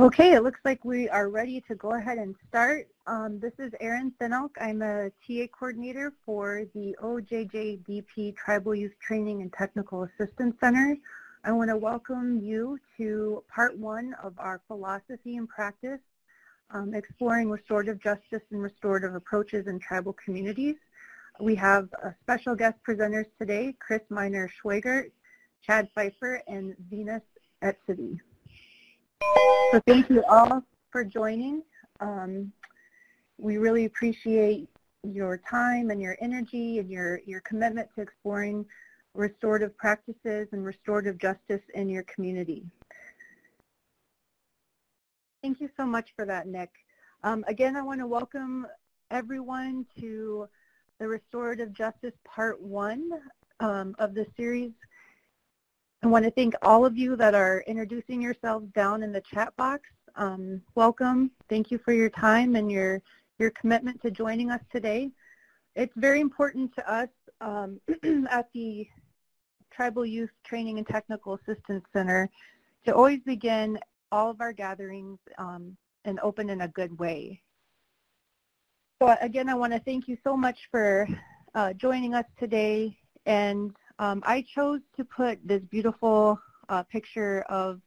Okay, it looks like we are ready to go ahead and start. This is Erin Thinelk. I'm a TA coordinator for the OJJDP Tribal Youth Training and Technical Assistance Center. I want to welcome you to part one of our philosophy and practice, exploring restorative justice and restorative approaches in tribal communities. We have special guest presenters today, Chris Miner-Schwegert, Chad Pfeiffer, and Venus Etzedy. So thank you all for joining. We really appreciate your time and your energy and your commitment to exploring restorative practices and restorative justice in your community. Thank you so much for that, Nick. Again, I want to welcome everyone to the Restorative Justice Part 1 of the series. I want to thank all of you that are introducing yourselves down in the chat box. Welcome. Thank you for your time and your commitment to joining us today. It's very important to us at the Tribal Youth Training and Technical Assistance Center to always begin all of our gatherings and open in a good way. So again, I want to thank you so much for joining us today. And I chose to put this beautiful picture of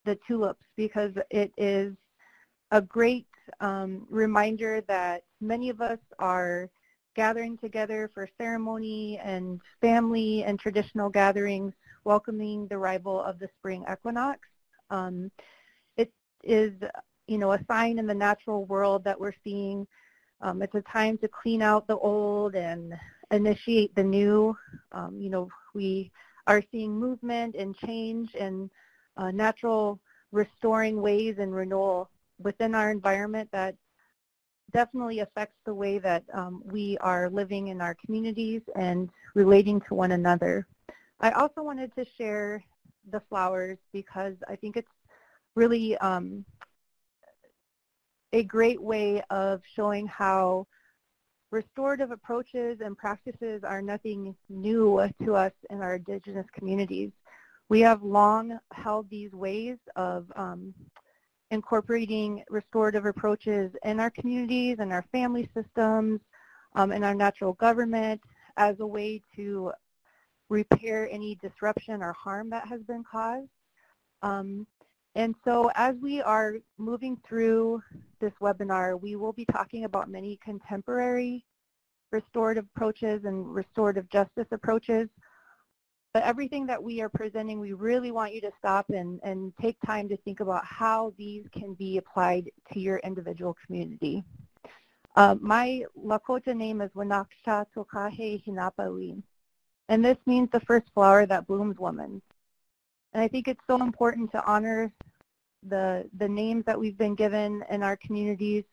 the tulips because it is a great reminder that many of us are gathering together for ceremony and family and traditional gatherings, welcoming the arrival of the spring equinox. It is, a sign in the natural world that we're seeing. It's a time to clean out the old and initiate the new. We are seeing movement and change and natural restoring ways and renewal within our environment that definitely affects the way that we are living in our communities and relating to one another. I also wanted to share the flowers because I think it's really a great way of showing how restorative approaches and practices are nothing new to us in our indigenous communities. We have long held these ways of incorporating restorative approaches in our communities and our family systems, in our natural government as a way to repair any disruption or harm that has been caused. And so as we are moving through this webinar, we will be talking about many contemporary restorative approaches and restorative justice approaches. But everything that we are presenting, we really want you to stop and take time to think about how these can be applied to your individual community. My Lakota name is Wanaksha Tokahe Hinapawi, and this means the first flower that blooms woman. And I think it's so important to honor the names that we've been given in our communities.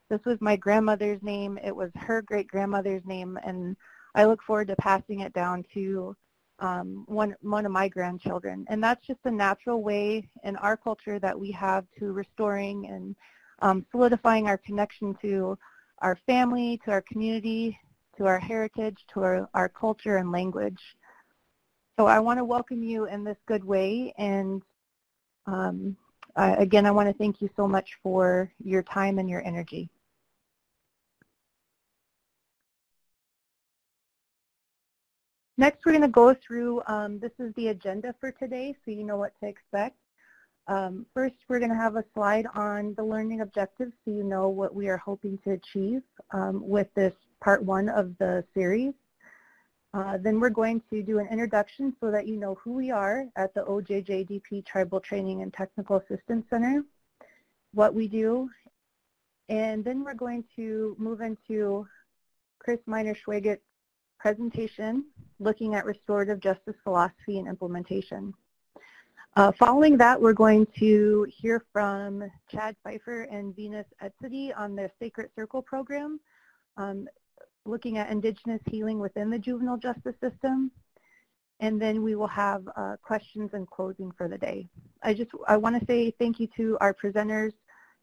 This was my grandmother's name. It was her great-grandmother's name, and I look forward to passing it down to one of my grandchildren. And that's just a natural way in our culture that we have to restoring and solidifying our connection to our family, to our community, to our heritage, to our culture and language. So I want to welcome you in this good way, and again, I want to thank you so much for your time and your energy. Next, we're going to go through, this is the agenda for today, so you know what to expect. First, we're going to have a slide on the learning objectives, so you know what we are hoping to achieve with this part 1 of the series. Then we're going to do an introduction so that you know who we are at the OJJDP Tribal Training and Technical Assistance Center, what we do, and then we're going to move into Chris Miner-Schwegert's presentation looking at restorative justice philosophy and implementation. Following that, we're going to hear from Chad Pfeiffer and Venus Etzedy on their Sacred Circle program, looking at Indigenous healing within the juvenile justice system. And then we will have questions and closing for the day. I want to say thank you to our presenters.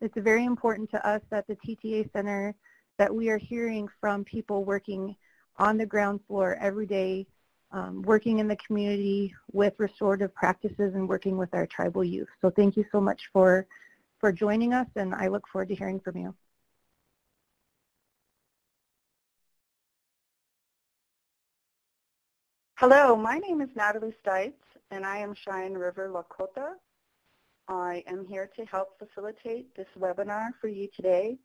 It's very important to us at the TTA Center that we are hearing from people working on the ground floor every day, working in the community with restorative practices and working with our tribal youth. So thank you so much for for joining us, and I look forward to hearing from you. Hello, my name is Natalie Stites, and I am Cheyenne River Lakota. I am here to help facilitate this webinar for you today.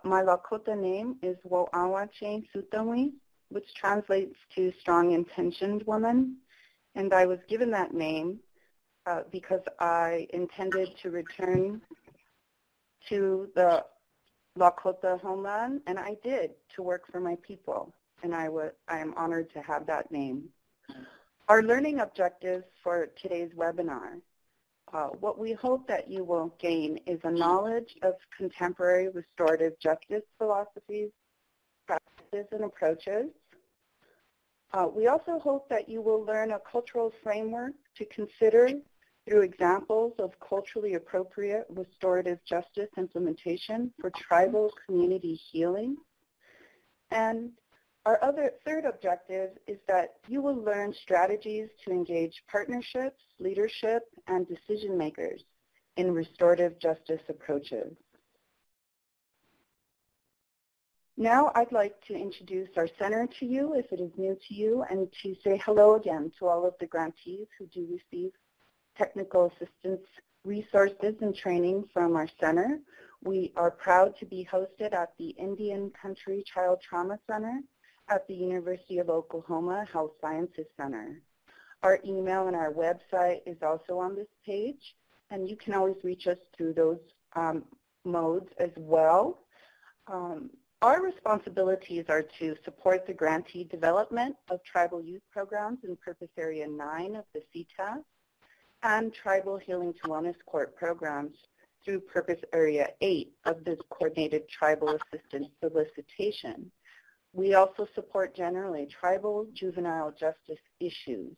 My Lakota name is Wo'awa Chain Sutawi, which translates to strong intentioned woman, and I was given that name because I intended to return to the Lakota homeland, and I did, to work for my people, and I am honored to have that name. Our learning objectives for today's webinar. What we hope that you will gain is a knowledge of contemporary restorative justice philosophies, practices, and approaches. We also hope that you will learn a cultural framework to consider through examples of culturally appropriate restorative justice implementation for tribal community healing. And our third objective is that you will learn strategies to engage partnerships, leadership, and decision makers in restorative justice approaches. Now I'd like to introduce our center to you if it is new to you, and to say hello again to all of the grantees who do receive technical assistance resources and training from our center. We are proud to be hosted at the Indian Country Child Trauma Center at the University of Oklahoma Health Sciences Center. Our email and our website is also on this page, and you can always reach us through those modes as well. Our responsibilities are to support the grantee development of tribal youth programs in Purpose Area 9 of the CTAS and Tribal Healing to Wellness Court programs through Purpose Area 8 of the Coordinated Tribal Assistance Solicitation. We also support generally tribal juvenile justice issues.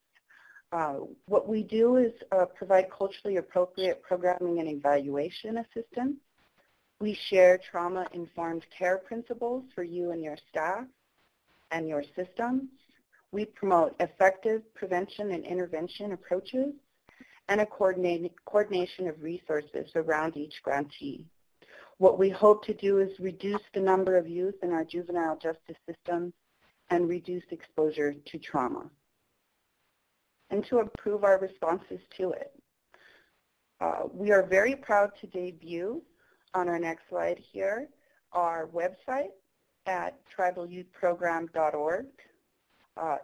What we do is provide culturally appropriate programming and evaluation assistance. We share trauma-informed care principles for you and your staff and your systems. We promote effective prevention and intervention approaches and a coordination of resources around each grantee. What we hope to do is reduce the number of youth in our juvenile justice system and reduce exposure to trauma, and to improve our responses to it. We are very proud to debut on our next slide here our website at tribalyouthprogram.org.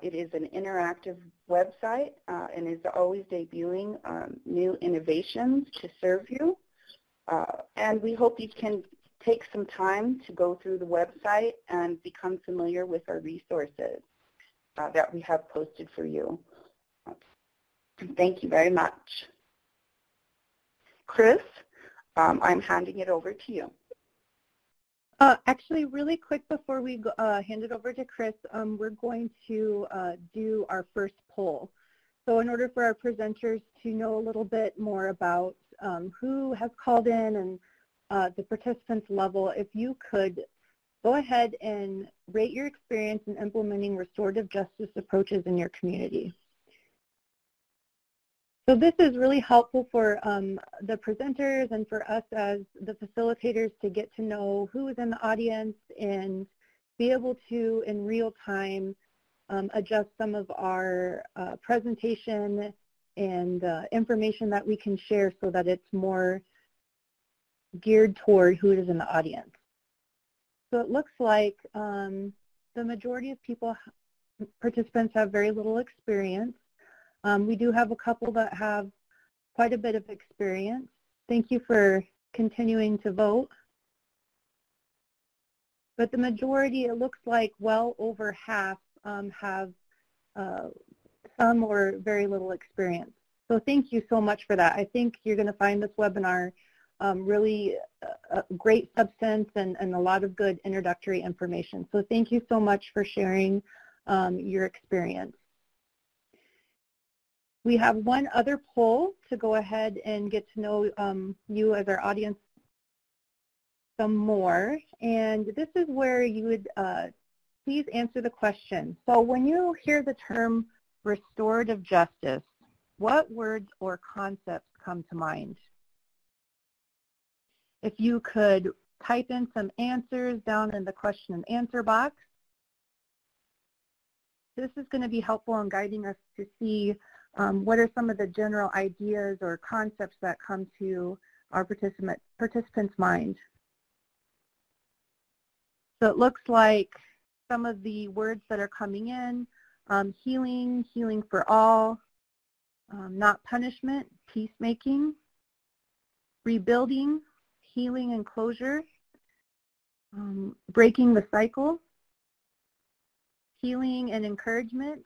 It is an interactive website and is always debuting new innovations to serve you. And we hope you can take some time to go through the website and become familiar with our resources that we have posted for you. Thank you very much. Chris, I'm handing it over to you. Actually, really quick before we hand it over to Chris, we're going to do our first poll. So in order for our presenters to know a little bit more about who has called in and the participants level, if you could go ahead and rate your experience in implementing restorative justice approaches in your community. So this is really helpful for the presenters and for us as the facilitators to get to know who is in the audience and be able to, in real time, adjust some of our presentation and information that we can share so that it's more geared toward who is in the audience. So it looks like the majority of participants have very little experience. We do have a couple that have quite a bit of experience. Thank you for continuing to vote. But the majority, it looks like well over half have some or very little experience. So thank you so much for that. I think you're going to find this webinar really great substance and a lot of good introductory information. So thank you so much for sharing your experience. We have one other poll to go ahead and get to know you as our audience some more. And this is where you would please answer the question. So when you hear the term restorative justice, what words or concepts come to mind? if you could type in some answers down in the question and answer box. This is going to be helpful in guiding us to see what are some of the general ideas or concepts that come to our participants' mind. So it looks like some of the words that are coming in, healing, healing for all, not punishment, peacemaking, rebuilding, healing and closure, breaking the cycle, healing and encouragement,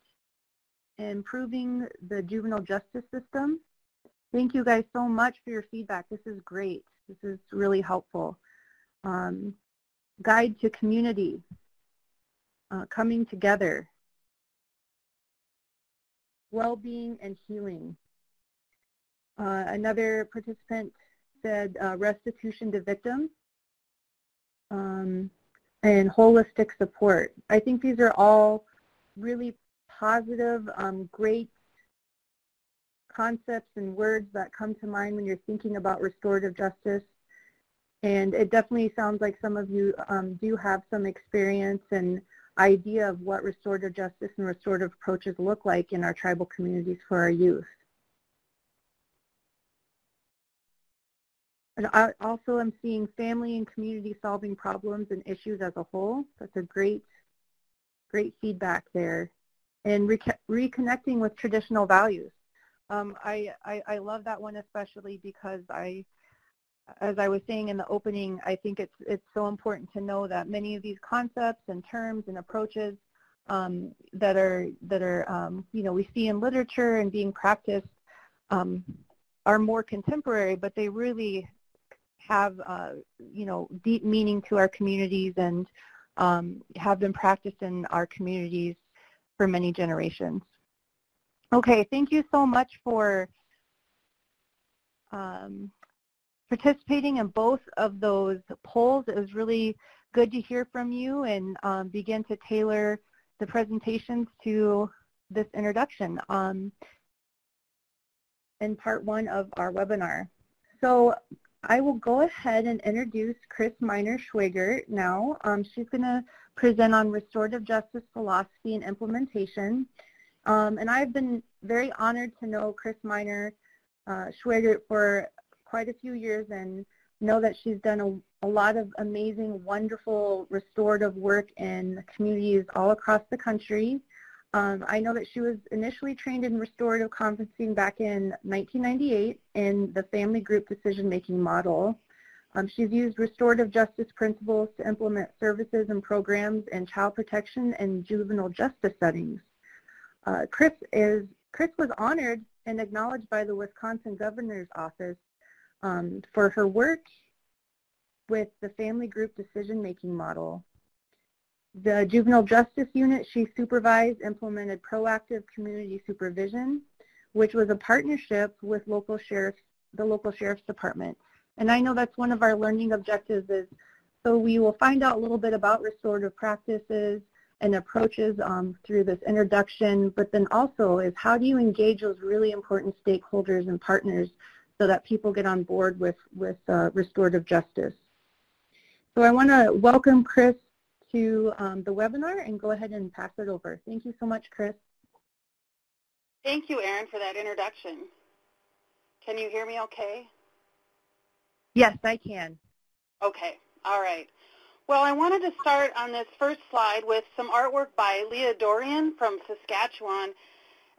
improving the juvenile justice system. Thank you guys so much for your feedback. This is great. This is really helpful. Guide to community, coming together, well-being and healing. Another participant said restitution to victims and holistic support. I think these are all really positive, great concepts and words that come to mind when you're thinking about restorative justice. And it definitely sounds like some of you do have some experience and idea of what restorative justice and restorative approaches look like in our tribal communities for our youth. And I also am seeing family and community solving problems and issues as a whole. That's a great feedback there. And reconnecting with traditional values. I love that one especially because as I was saying in the opening, I think it's so important to know that many of these concepts and terms and approaches that are we see in literature and being practiced are more contemporary, but they really have deep meaning to our communities and have been practiced in our communities for many generations. Okay, thank you so much for participating in both of those polls. It was really good to hear from you and begin to tailor the presentations to this introduction in part one of our webinar. So I will go ahead and introduce Chris Miner-Schwigert now. She's going to present on restorative justice philosophy and implementation. And I've been very honored to know Chris Miner-Schwigert for quite a few years and know that she's done a lot of amazing, wonderful restorative work in communities all across the country. I know that she was initially trained in restorative conferencing back in 1998 in the family group decision-making model. She's used restorative justice principles to implement services and programs in child protection and juvenile justice settings. Chris was honored and acknowledged by the Wisconsin Governor's Office for her work with the family group decision-making model. The Juvenile Justice Unit she supervised implemented proactive community supervision, which was a partnership with the local sheriff's department. And I know that's one of our learning objectives is, so we will find out a little bit about restorative practices and approaches through this introduction, but then also is how do you engage those really important stakeholders and partners so that people get on board with restorative justice. So I want to welcome Chris to the webinar and go ahead and pass it over. Thank you so much, Chris. Thank you, Erin, for that introduction. Can you hear me okay? Yes, I can. Okay, all right. Well, I wanted to start on this first slide with some artwork by Leah Dorian from Saskatchewan.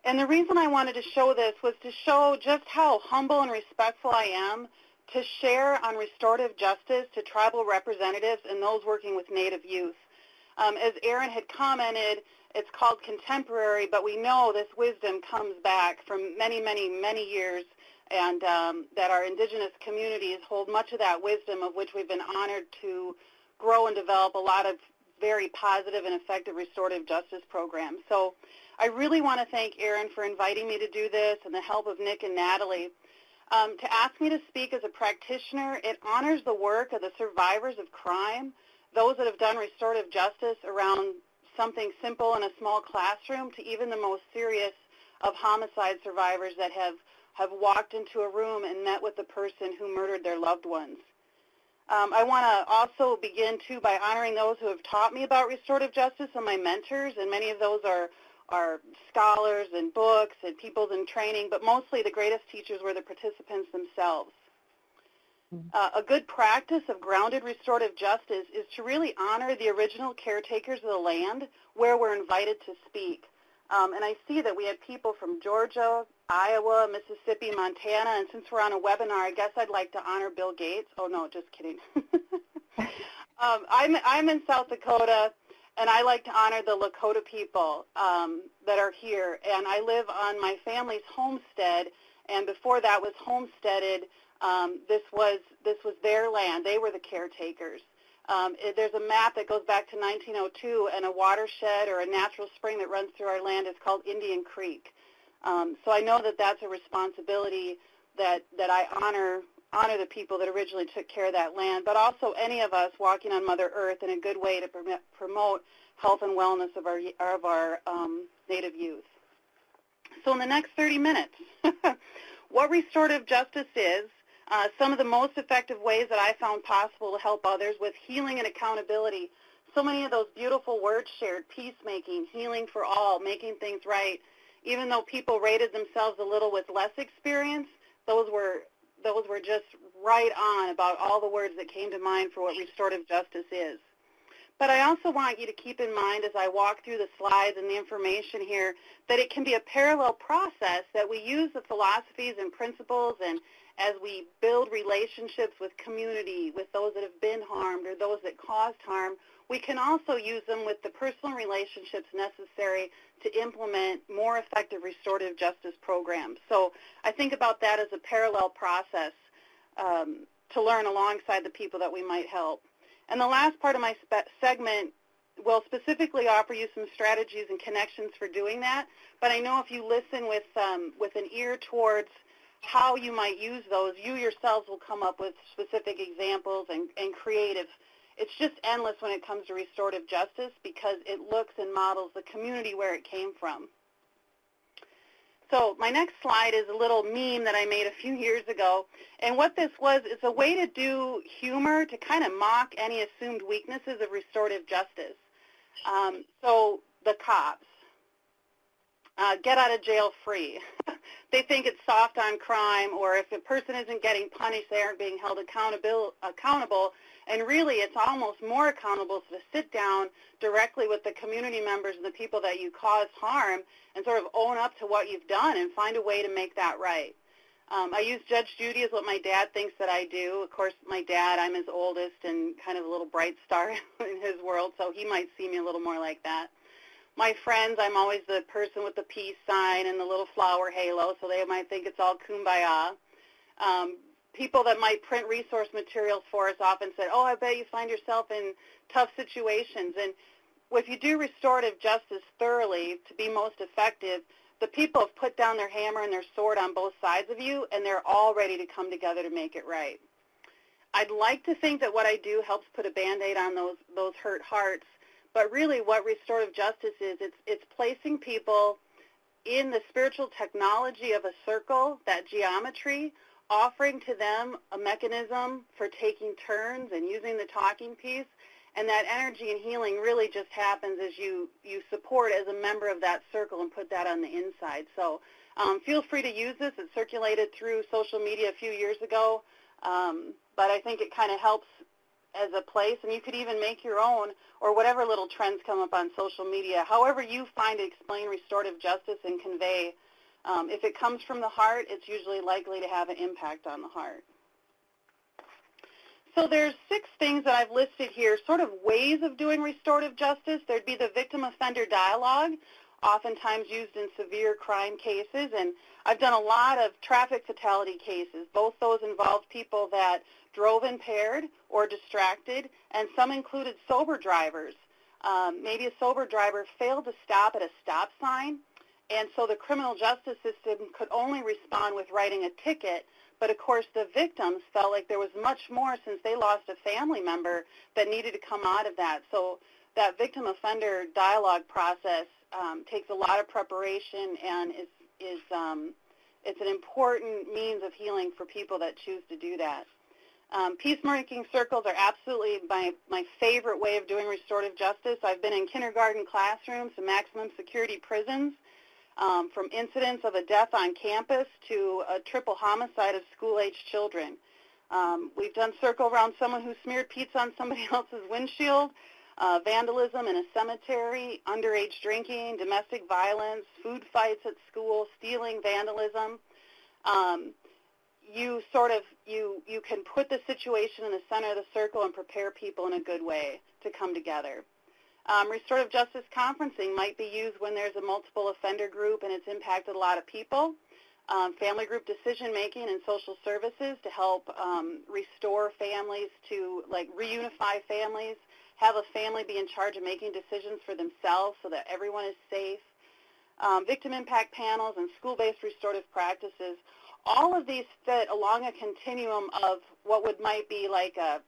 And the reason I wanted to show this was to show just how humble and respectful I am to share on restorative justice to tribal representatives and those working with Native youth. As Erin had commented, it's called contemporary, but we know this wisdom comes back from many, many, many years, and that our Indigenous communities hold much of that wisdom of which we've been honored to grow and develop a lot of very positive and effective restorative justice programs. So I really want to thank Erin for inviting me to do this and the help of Nick and Natalie. To ask me to speak as a practitioner, it honors the work of the survivors of crime, those that have done restorative justice around something simple in a small classroom to even the most serious of homicide survivors that have walked into a room and met with the person who murdered their loved ones. I want to also begin, too, by honoring those who have taught me about restorative justice and my mentors, and many of those are scholars and books and people in training, but mostly the greatest teachers were the participants themselves. A good practice of grounded restorative justice is to really honor the original caretakers of the land where we're invited to speak. And I see that we had people from Georgia, Iowa, Mississippi, Montana, and since we're on a webinar, I guess I'd like to honor Bill Gates. Oh, no, just kidding. I'm in South Dakota, and I like to honor the Lakota people that are here. And I live on my family's homestead, and before that was homesteaded, this was their land. They were the caretakers. There's a map that goes back to 1902, and a watershed or a natural spring that runs through our land is called Indian Creek. So I know that that's a responsibility that I honor the people that originally took care of that land, but also any of us walking on Mother Earth in a good way to promote health and wellness of our Native youth. So in the next 30 minutes, what restorative justice is, some of the most effective ways that I found possible to help others with healing and accountability. So many of those beautiful words shared, peacemaking, healing for all, making things right. Even though people rated themselves a little with less experience, those were just right on about all the words that came to mind for what restorative justice is. But I also want you to keep in mind as I walk through the slides and the information here that it can be a parallel process, that we use the philosophies and principles, and as we build relationships with community, with those that have been harmed or those that caused harm, we can also use them with the personal relationships necessary to implement more effective restorative justice programs. So I think about that as a parallel process to learn alongside the people that we might help. And the last part of my segment will specifically offer you some strategies and connections for doing that. But I know if you listen with an ear towards how you might use those, you yourselves will come up with specific examples and creative. It's just endless when it comes to restorative justice because it looks and models the community where it came from. So my next slide is a little meme that I made a few years ago. And what this was is a way to do humor to kind of mock any assumed weaknesses of restorative justice. So the cops, get out of jail free. They think it's soft on crime, or if a person isn't getting punished, they aren't being held accountable. And really, it's almost more accountable to sit down directly with the community members and the people that you caused harm and sort of own up to what you've done and find a way to make that right. I use Judge Judy as what my dad thinks that I do. Of course, my dad, I'm his oldest and kind of a little bright star in his world, so he might see me a little more like that. My friends, I'm always the person with the peace sign and the little flower halo, so they might think it's all kumbaya. People that might print resource materials for us often said, oh, I bet you find yourself in tough situations. And if you do restorative justice thoroughly to be most effective, the people have put down their hammer and their sword on both sides of you, and they're all ready to come together to make it right. I'd like to think that what I do helps put a Band-Aid on those hurt hearts, but really what restorative justice is, it's placing people in the spiritual technology of a circle, that geometry, offering to them a mechanism for taking turns and using the talking piece, and that energy and healing really just happens as you support as a member of that circle and put that on the inside. So feel free to use this. It circulated through social media a few years ago, but I think it kind of helps as a place, and you could even make your own or whatever little trends come up on social media. However you find to explain restorative justice and convey, if it comes from the heart, it's usually likely to have an impact on the heart. So there's 6 things that I've listed here, sort of ways of doing restorative justice. There'd be the victim-offender dialogue, oftentimes used in severe crime cases, and I've done a lot of traffic fatality cases. Both those involved people that drove impaired or distracted, and some included sober drivers. Maybe a sober driver failed to stop at a stop sign, and so the criminal justice system could only respond with writing a ticket, but of course the victims felt like there was much more since they lost a family member that needed to come out of that. So that victim-offender dialogue process takes a lot of preparation and it's an important means of healing for people that choose to do that. Peacemaking circles are absolutely my favorite way of doing restorative justice. I've been in kindergarten classrooms to maximum security prisons, from incidents of a death on campus to a triple homicide of school-aged children. We've done circle around someone who smeared pizza on somebody else's windshield, vandalism in a cemetery, underage drinking, domestic violence, food fights at school, stealing, vandalism. You can put the situation in the center of the circle and prepare people in a good way to come together. Restorative justice conferencing might be used when there's a multiple offender group and it's impacted a lot of people. Family group decision making and social services to help restore families, to reunify families, have a family be in charge of making decisions for themselves so that everyone is safe. Victim impact panels and school-based restorative practices. All of these fit along a continuum of what might be like a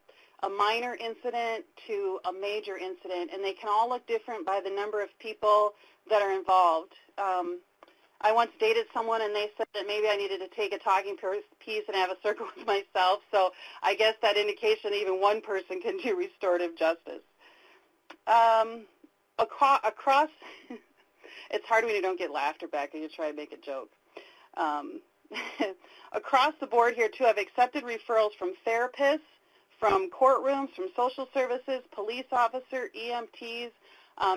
minor incident to a major incident, and they can all look different by the number of people that are involved. I once dated someone, and they said that maybe I needed to take a talking piece and have a circle with myself, so I guess that indication even one person can do restorative justice. Across it's hard when you don't get laughter back and you try to make a joke. Across the board here, too, I've accepted referrals from therapists, from courtrooms, from social services, police officer, EMTs,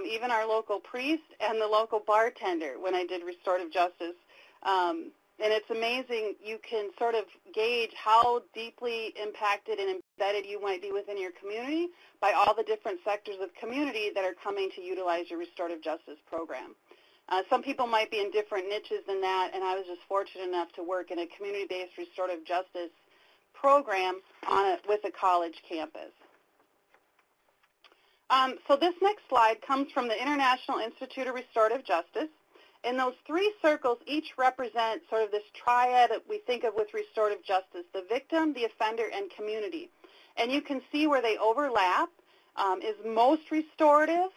even our local priest and the local bartender when I did restorative justice. And it's amazing. You can sort of gauge how deeply impacted and embedded you might be within your community by all the different sectors of community that are coming to utilize your restorative justice program. Some people might be in different niches than that, and I was just fortunate enough to work in a community-based restorative justice program with a college campus. So this next slide comes from the International Institute of Restorative Justice. And those three circles each represent sort of this triad that we think of with restorative justice: the victim, the offender, and community. And you can see where they overlap is most restorative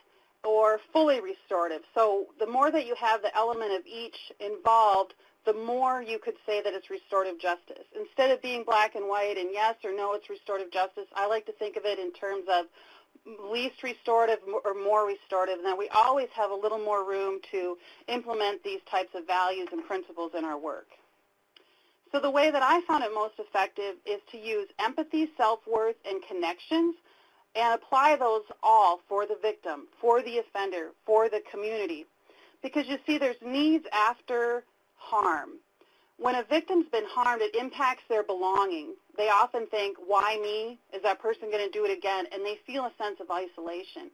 or fully restorative. So the more that you have the element of each involved, the more you could say that it's restorative justice. Instead of being black and white and yes or no, it's restorative justice, I like to think of it in terms of least restorative or more restorative, and that we always have a little more room to implement these types of values and principles in our work. So the way that I found it most effective is to use empathy, self-worth, and connections and apply those all for the victim, for the offender, for the community. Because you see, there's needs after harm. When a victim's been harmed, it impacts their belonging. They often think, why me? Is that person going to do it again? And they feel a sense of isolation.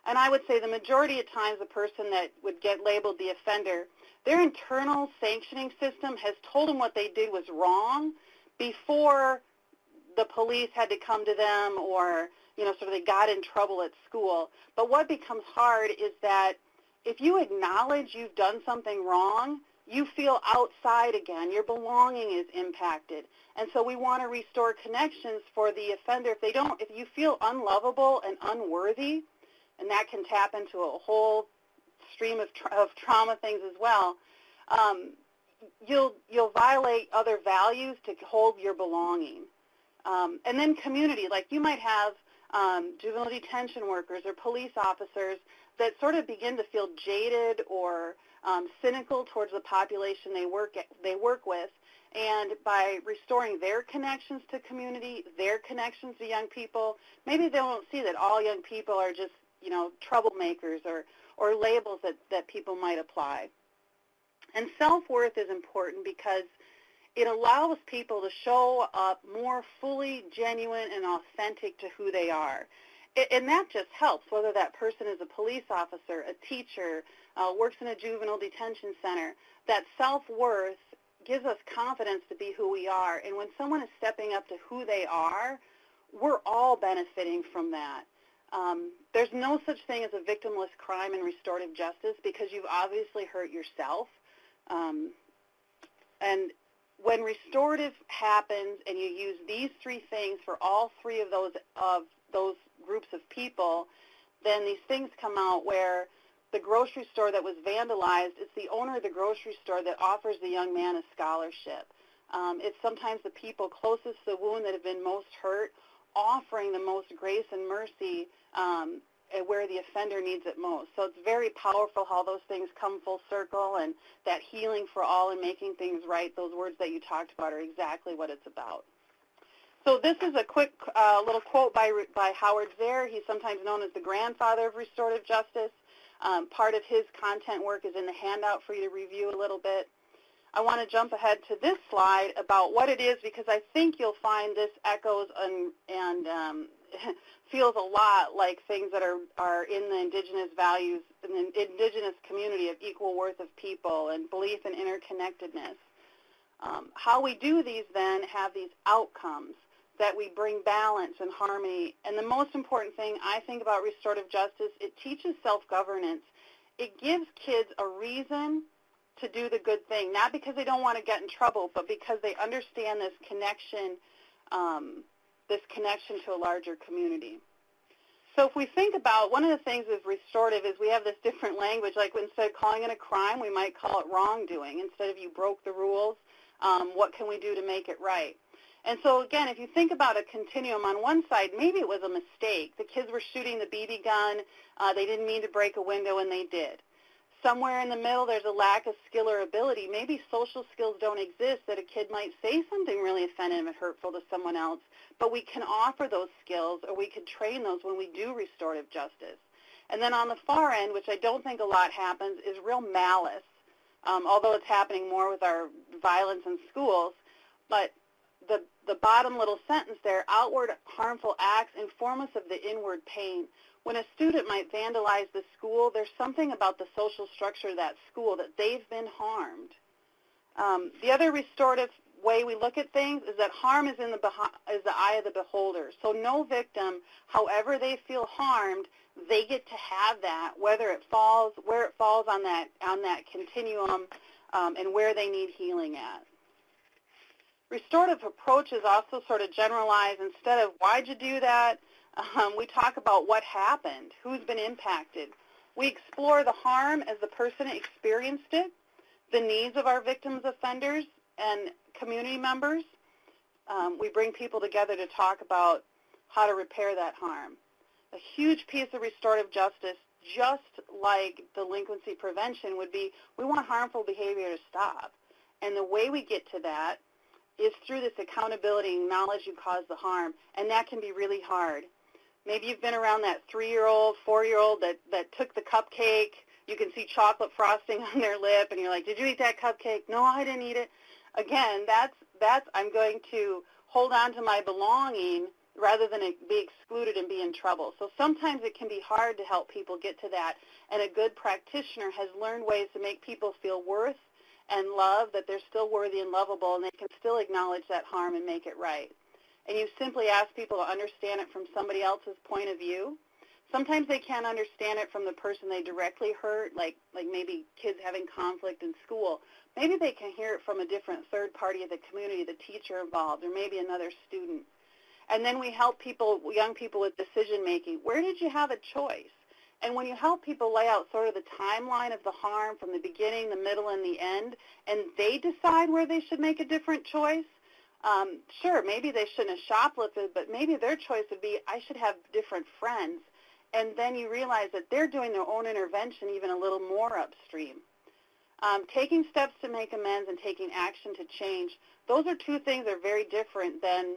And I would say the majority of times the person that would get labeled the offender, their internal sanctioning system has told them what they did was wrong before the police had to come to them, or sort of they got in trouble at school. But what becomes hard is that if you acknowledge you've done something wrong, you feel outside again. Your belonging is impacted. And so we want to restore connections for the offender. If you feel unlovable and unworthy, and that can tap into a whole stream of trauma things as well, you'll violate other values to hold your belonging. And then community, like you might have juvenile detention workers or police officers that sort of begin to feel jaded or cynical towards the population they work with, and by restoring their connections to community, their connections to young people, maybe they won't see that all young people are just troublemakers or labels that people might apply. And self-worth is important because it allows people to show up more fully genuine and authentic to who they are. And that just helps, whether that person is a police officer, a teacher, works in a juvenile detention center. That self-worth gives us confidence to be who we are. And when someone is stepping up to who they are, we're all benefiting from that. There's no such thing as a victimless crime in restorative justice because you've obviously hurt yourself. And when restorative happens and you use these three things for all three of those groups of people, then these things come out where the grocery store that was vandalized, it's the owner of the grocery store that offers the young man a scholarship. It's sometimes the people closest to the wound that have been most hurt, offering the most grace and mercy where the offender needs it most. So it's very powerful how those things come full circle, and that healing for all and making things right, those words that you talked about are exactly what it's about. So this is a quick little quote by Howard Zehr. He's sometimes known as the grandfather of restorative justice. Part of his content work is in the handout for you to review a little bit. I want to jump ahead to this slide about what it is, because I think you'll find this echoes and feels a lot like things that are in the indigenous values, in the indigenous community of equal worth of people and belief in interconnectedness. How we do these then have these outcomes that we bring balance and harmony. And the most important thing I think about restorative justice, it teaches self-governance. It gives kids a reason to do the good thing, not because they don't want to get in trouble, but because they understand this connection to a larger community. So if we think about, one of the things with restorative is we have this different language, like instead of calling it a crime, we might call it wrongdoing. Instead of you broke the rules, what can we do to make it right? And so again, if you think about a continuum, on one side, maybe it was a mistake. The kids were shooting the BB gun. They didn't mean to break a window, and they did. Somewhere in the middle, there's a lack of skill or ability. Maybe social skills don't exist, that a kid might say something really offensive and hurtful to someone else, but we can offer those skills, or we could train those when we do restorative justice. And then on the far end, which I don't think a lot happens, is real malice, although it's happening more with our violence in schools. But the bottom little sentence there, outward harmful acts inform us of the inward pain. When a student might vandalize the school, there's something about the social structure of that school that they've been harmed. The other restorative way we look at things is that harm is in the eye of the beholder. So no victim, however they feel harmed, they get to have that, whether it falls, where it falls on that continuum, and where they need healing at. Restorative approaches also sort of generalize. Instead of why'd you do that, we talk about what happened, who's been impacted. We explore the harm as the person experienced it, the needs of our victims, offenders, and community members. We bring people together to talk about how to repair that harm. A huge piece of restorative justice, just like delinquency prevention, would be we want harmful behavior to stop. And the way we get to that is through this accountability and knowledge you caused the harm, and that can be really hard. Maybe you've been around that 3-year-old, 4-year-old that took the cupcake. You can see chocolate frosting on their lip, and you're like, did you eat that cupcake? No, I didn't eat it. Again, that's I'm going to hold on to my belonging rather than be excluded and be in trouble. So sometimes it can be hard to help people get to that, and a good practitioner has learned ways to make people feel worth and love, that they're still worthy and lovable, and they can still acknowledge that harm and make it right. And you simply ask people to understand it from somebody else's point of view. Sometimes they can't understand it from the person they directly hurt, like maybe kids having conflict in school. Maybe they can hear it from a different third party of the community, the teacher involved, or maybe another student. And then we help people, young people, with decision making. Where did you have a choice? And when you help people lay out sort of the timeline of the harm from the beginning, the middle, and the end, and they decide where they should make a different choice, sure, maybe they shouldn't have shoplifted, but maybe their choice would be, I should have different friends. And then you realize that they're doing their own intervention even a little more upstream. Taking steps to make amends and taking action to change, those are two things that are very different than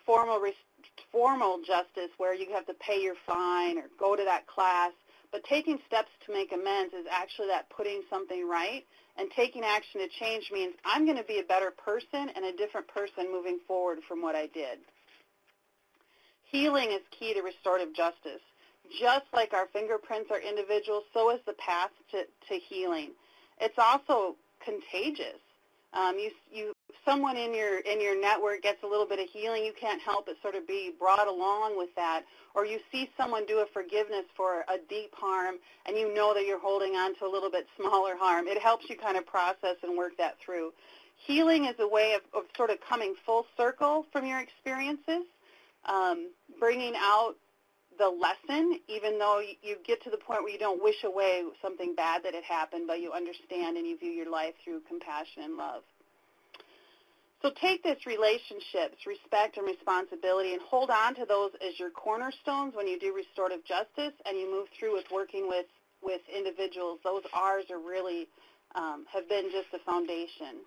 formal justice where you have to pay your fine or go to that class. But taking steps to make amends is actually that putting something right, and taking action to change means I'm going to be a better person and a different person moving forward from what I did. Healing is key to restorative justice. Just like our fingerprints are individual, so is the path to healing. It's also contagious. Someone in your network gets a little bit of healing, you can't help but sort of be brought along with that. Or you see someone do a forgiveness for a deep harm, and you know that you're holding on to a little bit smaller harm. It helps you kind of process and work that through. Healing is a way of sort of coming full circle from your experiences, bringing out the lesson, even though you get to the point where you don't wish away something bad that had happened, but you understand and you view your life through compassion and love. So take this relationships, respect, and responsibility, and hold on to those as your cornerstones when you do restorative justice and you move through with working with individuals. Those R's are really have been just the foundation.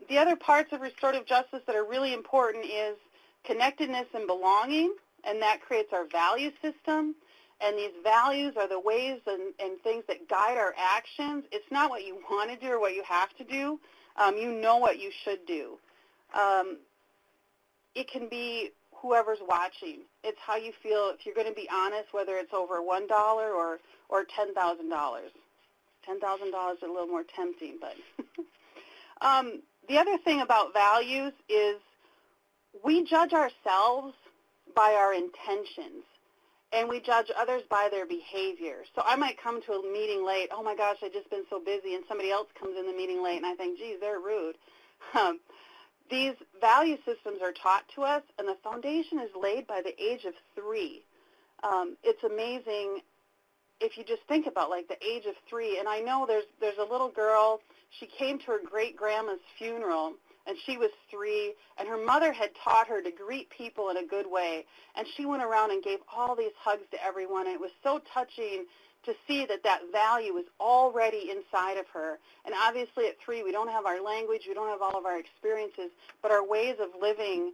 The other parts of restorative justice that are really important is connectedness and belonging, and that creates our value system. And these values are the ways and things that guide our actions. It's not what you want to do or what you have to do. You know what you should do. It can be whoever's watching. It's how you feel. If you're going to be honest, whether it's over $1 or $10,000. $10,000 is a little more tempting, but the other thing about values is we judge ourselves by our intentions, and we judge others by their behavior. So I might come to a meeting late. Oh, my gosh, I've just been so busy, and somebody else comes in the meeting late, and I think, geez, they're rude. These value systems are taught to us, and the foundation is laid by the age of 3. It's amazing if you just think about, like, the age of 3. And I know there's a little girl. She came to her great-grandma's funeral, and she was 3, and her mother had taught her to greet people in a good way. And she went around and gave all these hugs to everyone, and it was so touching to see that that value was already inside of her. And obviously at 3, we don't have our language, we don't have all of our experiences, but our ways of living,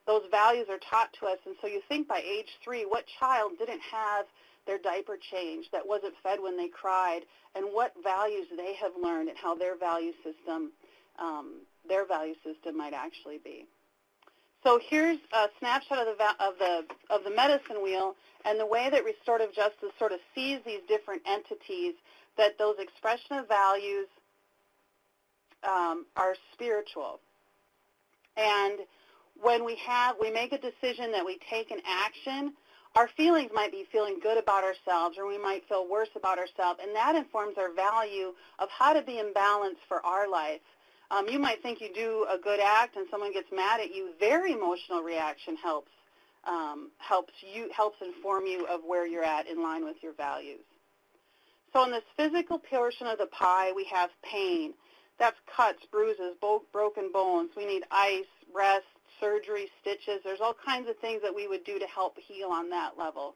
those values are taught to us. And so you think by age 3, what child didn't have their diaper changed, that wasn't fed when they cried, and what values they have learned and how their value system might actually be. So here's a snapshot of the medicine wheel and the way that restorative justice sort of sees these different entities, that those expression of values are spiritual. And when we make a decision that we take an action, our feelings might be feeling good about ourselves, or we might feel worse about ourselves, and that informs our value of how to be in balance for our life. You might think you do a good act and someone gets mad at you. Their emotional reaction helps inform you of where you're at in line with your values. So in this physical portion of the pie, we have pain. That's cuts, bruises, broken bones. We need ice, rest, surgery, stitches. There's all kinds of things that we would do to help heal on that level.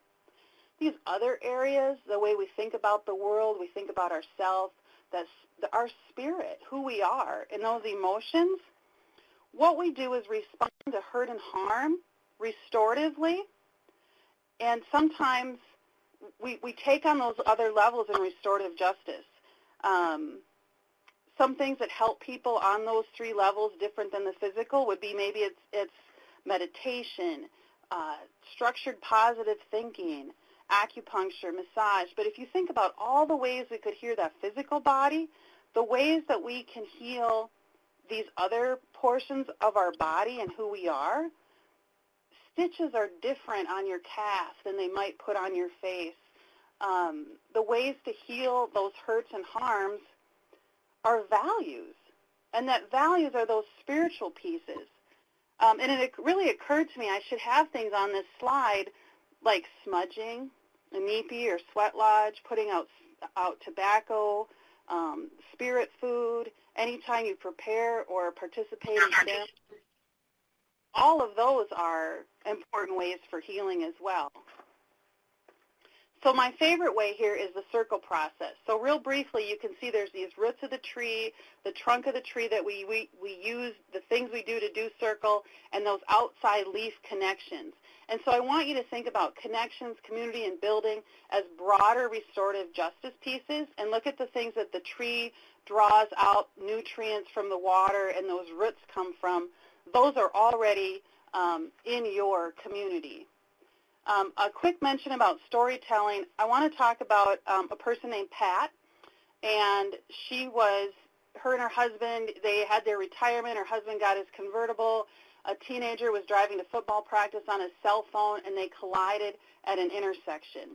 These other areas, the way we think about the world, we think about ourselves, that's our spirit, who we are, and those emotions, what we do is respond to hurt and harm restoratively, and sometimes we take on those other levels in restorative justice. Some things that help people on those 3 levels different than the physical would be maybe it's meditation, structured positive thinking, acupuncture, massage. But if you think about all the ways we could heal that physical body, the ways that we can heal these other portions of our body and who we are, stitches are different on your calf than they might put on your face. The ways to heal those hurts and harms are values, and that values are those spiritual pieces. And it really occurred to me I should have things on this slide like smudging, a neepy or sweat lodge, putting out tobacco, spirit food, anytime you prepare or participate in ceremony. All of those are important ways for healing as well. So my favorite way here is the circle process. So real briefly, you can see there's these roots of the tree, the trunk of the tree that we use, the things we do to do circle, and those outside leaf connections. And so I want you to think about connections, community, and building as broader restorative justice pieces, and look at the things that the tree draws out nutrients from the water and those roots come from. Those are already in your community. A quick mention about storytelling. I want to talk about a person named Pat, and her and her husband, they had their retirement. Her husband got his convertible. A teenager was driving to football practice on his cell phone, and they collided at an intersection.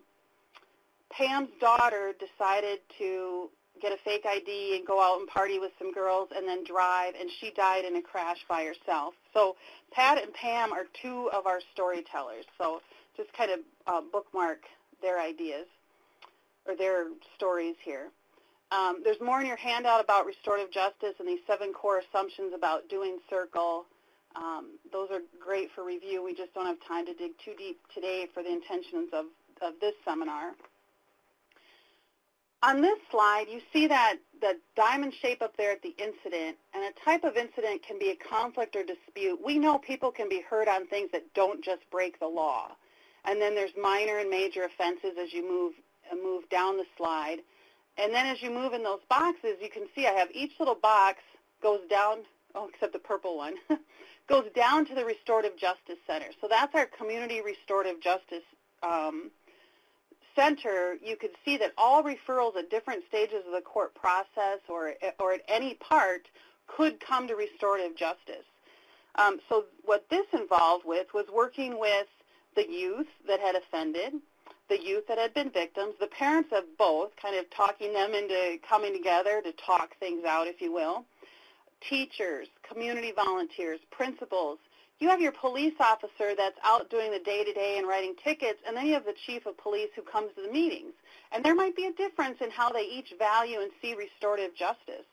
Pam's daughter decided to get a fake ID and go out and party with some girls and then drive, and she died in a crash by herself. So Pat and Pam are 2 of our storytellers. So just kind of bookmark their ideas or their stories here. There's more in your handout about restorative justice and these 7 core assumptions about doing circle. Those are great for review. We just don't have time to dig too deep today for the intentions of this seminar. On this slide, you see that the diamond shape up there at the incident, and a type of incident can be a conflict or dispute. We know people can be hurt on things that don't just break the law. And then there's minor and major offenses as you move down the slide. And then as you move in those boxes, you can see I have each little box goes down, except the purple one, goes down to the Restorative Justice Center. So that's our Community Restorative Justice Center. You could see that all referrals at different stages of the court process or at any part could come to restorative justice. So what this involved with was working with the youth that had offended, the youth that had been victims, the parents of both, kind of talking them into coming together to talk things out, if you will, teachers, community volunteers, principals. You have your police officer that's out doing the day-to-day and writing tickets, and then you have the chief of police who comes to the meetings. And there might be a difference in how they each value and see restorative justice.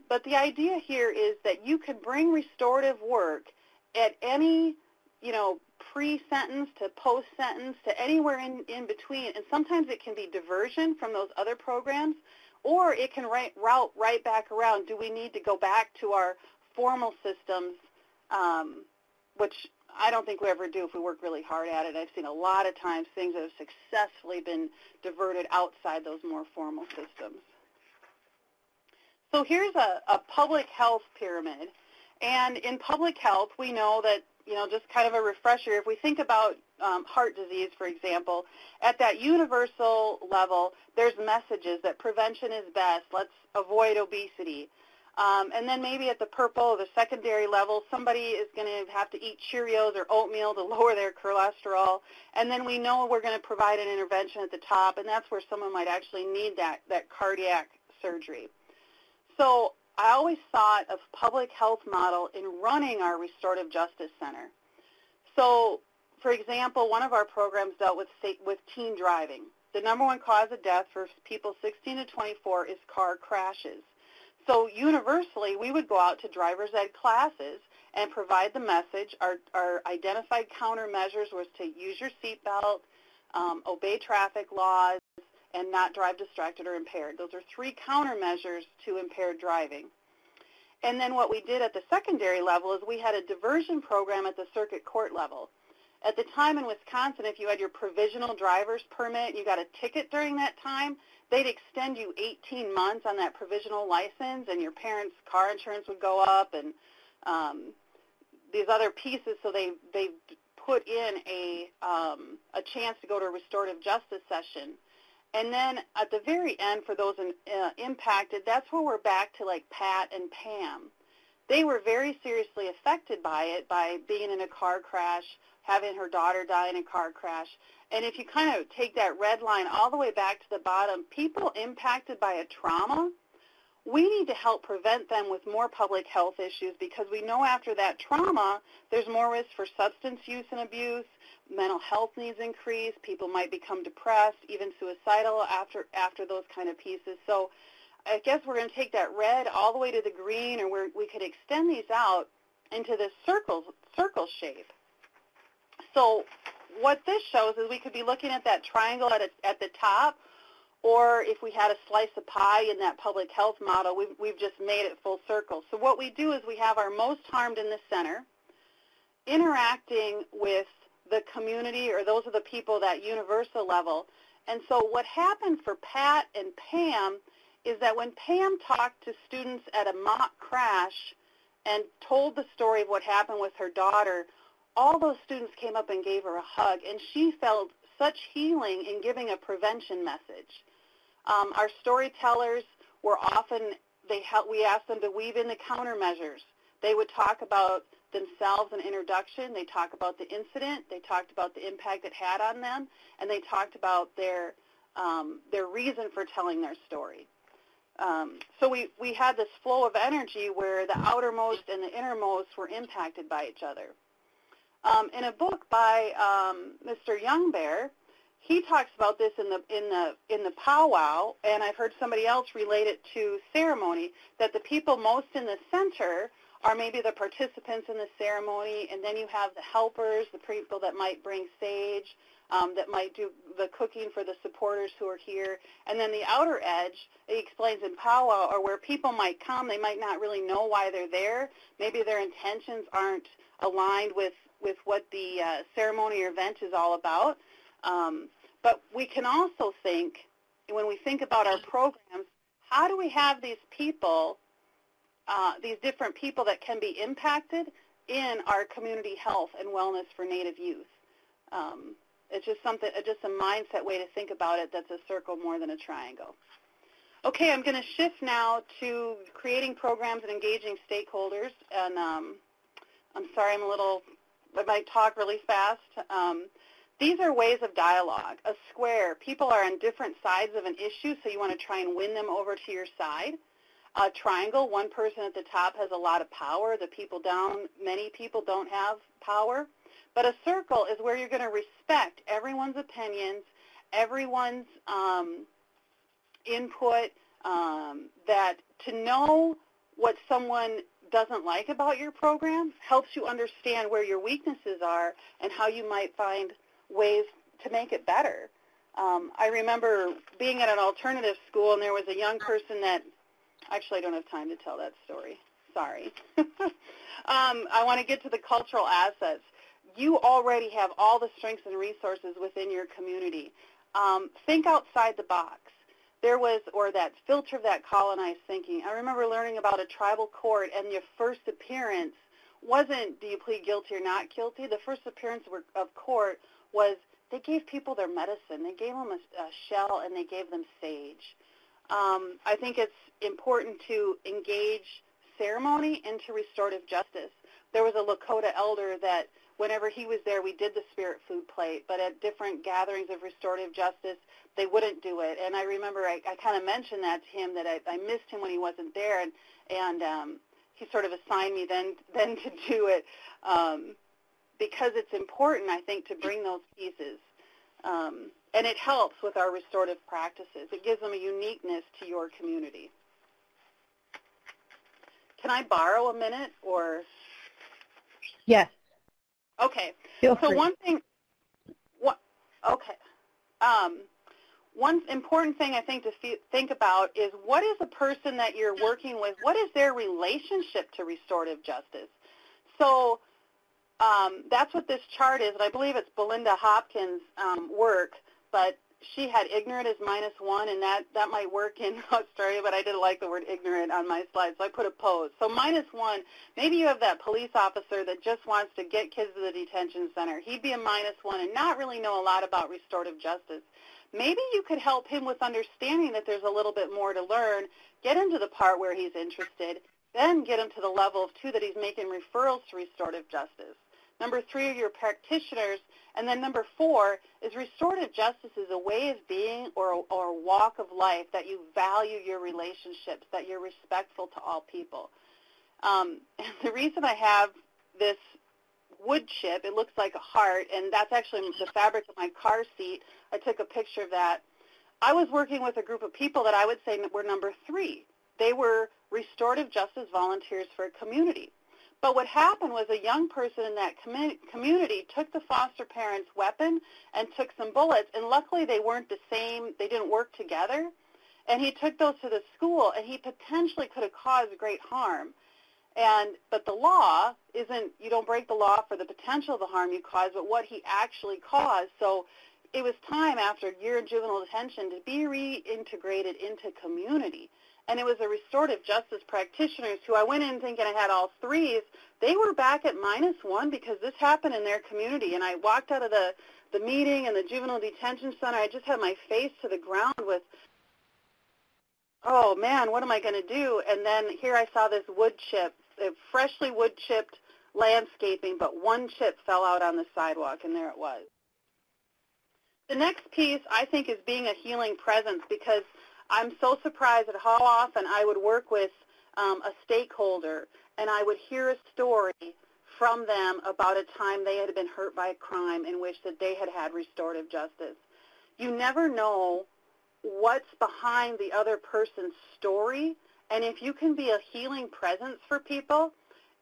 But the idea here is that you can bring restorative work at any, pre-sentence to post-sentence to anywhere in between. And sometimes it can be diversion from those other programs, or it can route right back around. Do we need to go back to our formal systems, which I don't think we ever do if we work really hard at it. I've seen a lot of times things that have successfully been diverted outside those more formal systems. So here's a public health pyramid. And in public health, we know that, just kind of a refresher, if we think about heart disease, for example, at that universal level, there's messages that prevention is best. Let's avoid obesity. And then maybe at the purple, the secondary level, somebody is going to have to eat Cheerios or oatmeal to lower their cholesterol. And then we know we're going to provide an intervention at the top, and that's where someone might actually need that cardiac surgery. So I always thought of public health model in running our Restorative Justice Center. So, for example, one of our programs dealt with teen driving. The #1 cause of death for people 16 to 24 is car crashes. So universally, we would go out to driver's ed classes and provide the message. Our identified countermeasures was to use your seatbelt, obey traffic laws, and not drive distracted or impaired. Those are 3 countermeasures to impaired driving. And then what we did at the secondary level is we had a diversion program at the circuit court level. At the time in Wisconsin, if you had your provisional driver's permit and you got a ticket during that time, they'd extend you 18 months on that provisional license, and your parents' car insurance would go up, and these other pieces. So they put in a chance to go to a restorative justice session. And then at the very end, for those impacted, that's where we're back to like Pat and Pam. They were very seriously affected by it, by being in a car crash, having her daughter die in a car crash. And if you kind of take that red line all the way back to the bottom, people impacted by a trauma, we need to help prevent them with more public health issues, because we know after that trauma, there's more risk for substance use and abuse, mental health needs increase, people might become depressed, even suicidal after those kind of pieces. So I guess we're going to take that red all the way to the green, or we could extend these out into this circle shape. So what this shows is we could be looking at that triangle at the top, or if we had a slice of pie in that public health model, we've just made it full circle. So what we do is we have our most harmed in the center, interacting with the community, or those are the people that universal level. And so what happened for Pat and Pam is that when Pam talked to students at a mock crash and told the story of what happened with her daughter, all those students came up and gave her a hug, and she felt such healing in giving a prevention message. Our storytellers were often, we asked them to weave in the countermeasures. They would talk about themselves in introduction, they talked about the incident, they talked about the impact it had on them, and they talked about their reason for telling their story. So we had this flow of energy where the outermost and the innermost were impacted by each other. In a book by Mr. Youngbear, he talks about this in the powwow, and I've heard somebody else relate it to ceremony, that the people most in the center are maybe the participants in the ceremony, and then you have the helpers, the people that might bring sage, that might do the cooking for the supporters who are here, and then the outer edge, he explains in powwow, are where people might come, they might not really know why they're there, maybe their intentions aren't aligned with what the ceremony or event is all about. But we can also think, when we think about our programs, how do we have these people, these different people that can be impacted in our community health and wellness for Native youth? It's just something, just a mindset way to think about it that's a circle more than a triangle. Okay, I'm going to shift now to creating programs and engaging stakeholders. And I'm sorry, I might talk really fast. These are ways of dialogue. A square, people are on different sides of an issue, so you want to try and win them over to your side. A triangle, one person at the top has a lot of power. The people down, many people don't have power. But a circle is where you're going to respect everyone's opinions, everyone's input, that to know what someone doesn't like about your program helps you understand where your weaknesses are and how you might find ways to make it better. I remember being at an alternative school, and there was a young person that, actually I don't have time to tell that story. Sorry. I want to get to the cultural assets. You already have all the strengths and resources within your community. Think outside the box. There was, or that filter of that colonized thinking. I remember learning about a tribal court, and your first appearance wasn't, do you plead guilty or not guilty? The first appearance of court was they gave people their medicine. They gave them a shell, and they gave them sage. I think it's important to engage ceremony into restorative justice. There was a Lakota elder that whenever he was there, we did the spirit food plate, but at different gatherings of restorative justice, they wouldn't do it. And I remember I kind of mentioned that to him, that I missed him when he wasn't there, and he sort of assigned me then to do it, because it's important, I think, to bring those pieces. And it helps with our restorative practices. It gives them a uniqueness to your community. Can I borrow a minute, or? Yes. Okay. Feel so free. One important thing I think to think about is, what is the person that you're working with, what is their relationship to restorative justice? So that's what this chart is, and I believe it's Belinda Hopkins' work, but she had ignorant as -1, and that might work in Australia, but I didn't like the word ignorant on my slide, so I put a pose. So -1, maybe you have that police officer that just wants to get kids to the detention center. He'd be a -1 and not really know a lot about restorative justice. Maybe you could help him with understanding that there's a little bit more to learn, get him to the part where he's interested, then get him to the level of 2 that he's making referrals to restorative justice. Number 3 are your practitioners. And then number 4 is restorative justice is a way of being or a walk of life, that you value your relationships, that you're respectful to all people. And the reason I have this wood chip, it looks like a heart, and that's actually the fabric of my car seat. I took a picture of that. I was working with a group of people that I would say were number 3. They were restorative justice volunteers for a community. But what happened was a young person in that community took the foster parent's weapon and took some bullets, and luckily they weren't the same, they didn't work together, and he took those to the school, and he potentially could have caused great harm. But the law isn't, you don't break the law for the potential of the harm you cause, but what he actually caused. So it was time, after a year in juvenile detention, to be reintegrated into community. And it was a restorative justice practitioners who I went in thinking I had all 3s. They were back at -1 because this happened in their community. And I walked out of the meeting in the juvenile detention center. I just had my face to the ground with, oh, man, what am I going to do? And then here I saw this wood chip, freshly wood-chipped landscaping, but one chip fell out on the sidewalk, and there it was. The next piece, I think, is being a healing presence, because I'm so surprised at how often I would work with a stakeholder, and I would hear a story from them about a time they had been hurt by a crime in which that they had had restorative justice. you never know what's behind the other person's story, and if you can be a healing presence for people,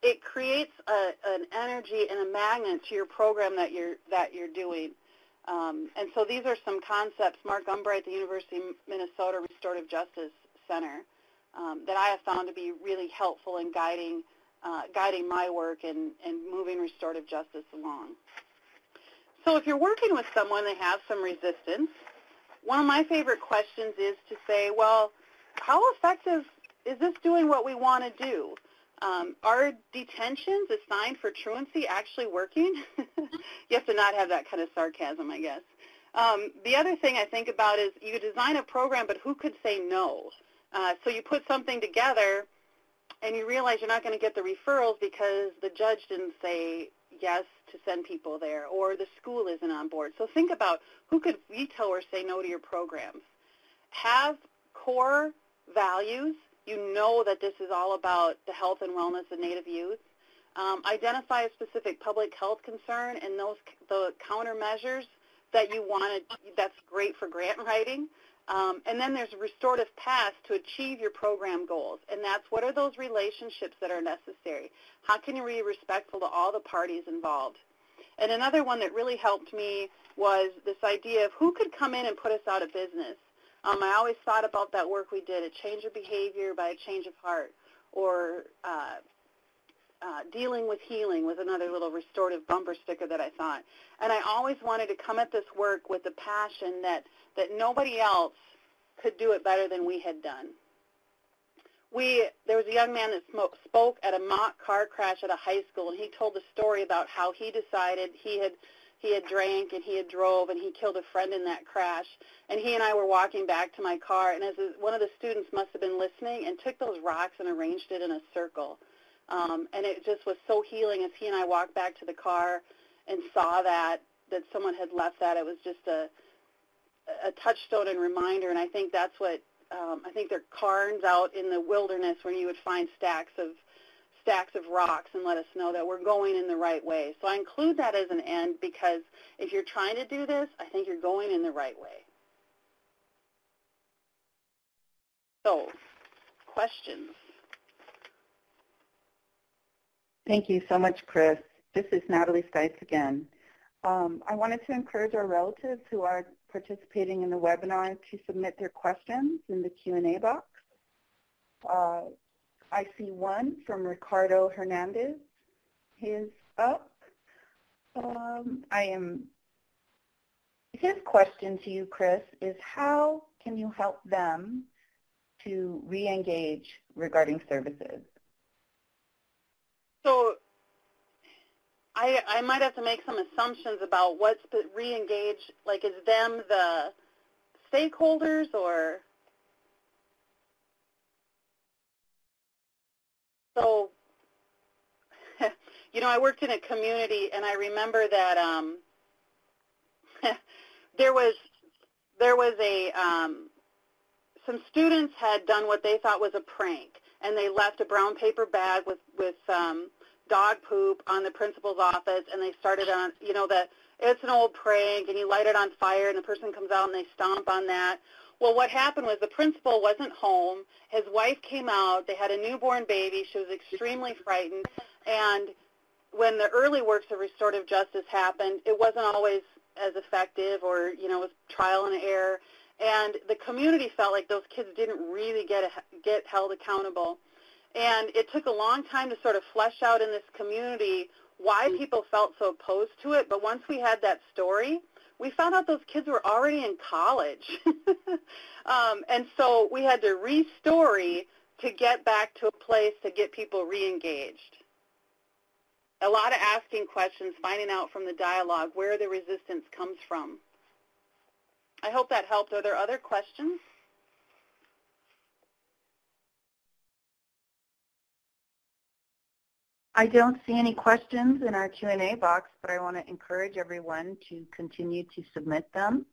it creates an energy and a magnet to your program that you're doing. And so these are some concepts, Mark Umbright at the University of Minnesota Restorative Justice Center, that I have found to be really helpful in guiding my work and moving restorative justice along. So if you're working with someone that has some resistance, one of my favorite questions is to say, well, how effective is this doing what we want to do? Are detentions assigned for truancy actually working? You have to not have that kind of sarcasm, I guess. The other thing I think about is you design a program, but who could say no? So you put something together, and you realize you're not going to get the referrals because the judge didn't say yes to send people there, or the school isn't on board. So think about who could veto or say no to your programs. Have core values. You know that this is all about the health and wellness of Native youth. Identify a specific public health concern and the countermeasures that you wanted. That's great for grant writing. And then there's restorative paths to achieve your program goals, and that's what are those relationships that are necessary? How can you be respectful to all the parties involved? And another one that really helped me was this idea of who could come in and put us out of business. I always thought about that work we did, a change of behavior by a change of heart, or dealing with healing was another little restorative bumper sticker that I thought. And I always wanted to come at this work with the passion that nobody else could do it better than we had done. There was a young man that spoke at a mock car crash at a high school, and he told the story about how he decided he had drank and he had drove and he killed a friend in that crash. And he and I were walking back to my car, and one of the students must have been listening and took those rocks and arranged it in a circle. And it just was so healing as he and I walked back to the car and saw that someone had left that. It was just a touchstone and reminder, and I think that's what, I think there are cairns out in the wilderness where you would find stacks of rocks and let us know that we're going in the right way. So I include that as an end because if you're trying to do this, I think you're going in the right way. So, questions? Thank you so much, Chris. This is Natalie Stites again. I wanted to encourage our relatives who are participating in the webinar to submit their questions in the Q&A box. I see one from Ricardo Hernandez. His up. His question to you, Chris, is how can you help them to re-engage regarding services? So I might have to make some assumptions about what's re-engage, like is them the stakeholders or? So, you know, I worked in a community, and I remember that there was some students had done what they thought was a prank, and they left a brown paper bag with dog poop on the principal's office, and they started on, you know, that it's an old prank, and you light it on fire, and the person comes out and they stomp on that. Well, what happened was the principal wasn't home. His wife came out. They had a newborn baby. She was extremely frightened. And when the early works of restorative justice happened, it wasn't always as effective, or, you know, it was trial and error. And the community felt like those kids didn't really get held accountable. And it took a long time to sort of flesh out in this community why people felt so opposed to it. But once we had that story, we found out those kids were already in college. And so we had to re-story to get back to a place to get people re-engaged. A lot of asking questions, finding out from the dialogue where the resistance comes from. I hope that helped. Are there other questions? I don't see any questions in our Q&A box, but I want to encourage everyone to continue to submit them.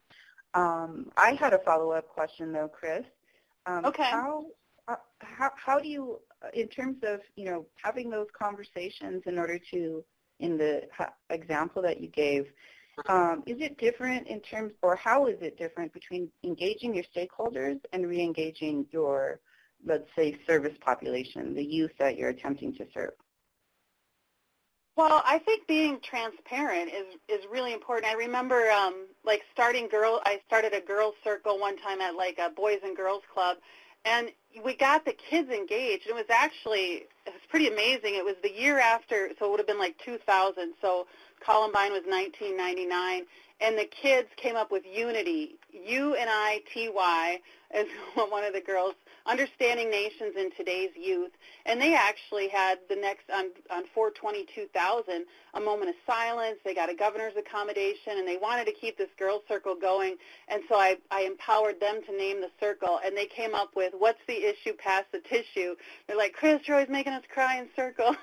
I had a follow-up question, though, Chris. Okay. How do you, in terms of, you know, having those conversations in order to, in the example that you gave, Is it different in terms, or how is it different between engaging your stakeholders and re-engaging your, let's say, service population, the youth that you're attempting to serve? Well, I think being transparent is really important. I remember like I started a girls circle one time at like a Boys and Girls Club, and we got the kids engaged. It was pretty amazing. It was the year after, so it would have been like 2000. So Columbine was 1999, and the kids came up with Unity, U-N-I-T-Y, as one of the girls, Understanding Nations in Today's Youth. And they actually had the next, on 4/20/2000, a moment of silence. They got a governor's accommodation, and they wanted to keep this girls' circle going. And so I empowered them to name the circle, and they came up with, what's the issue, pass the tissue. They're like, Chris, you're always making us cry in circle.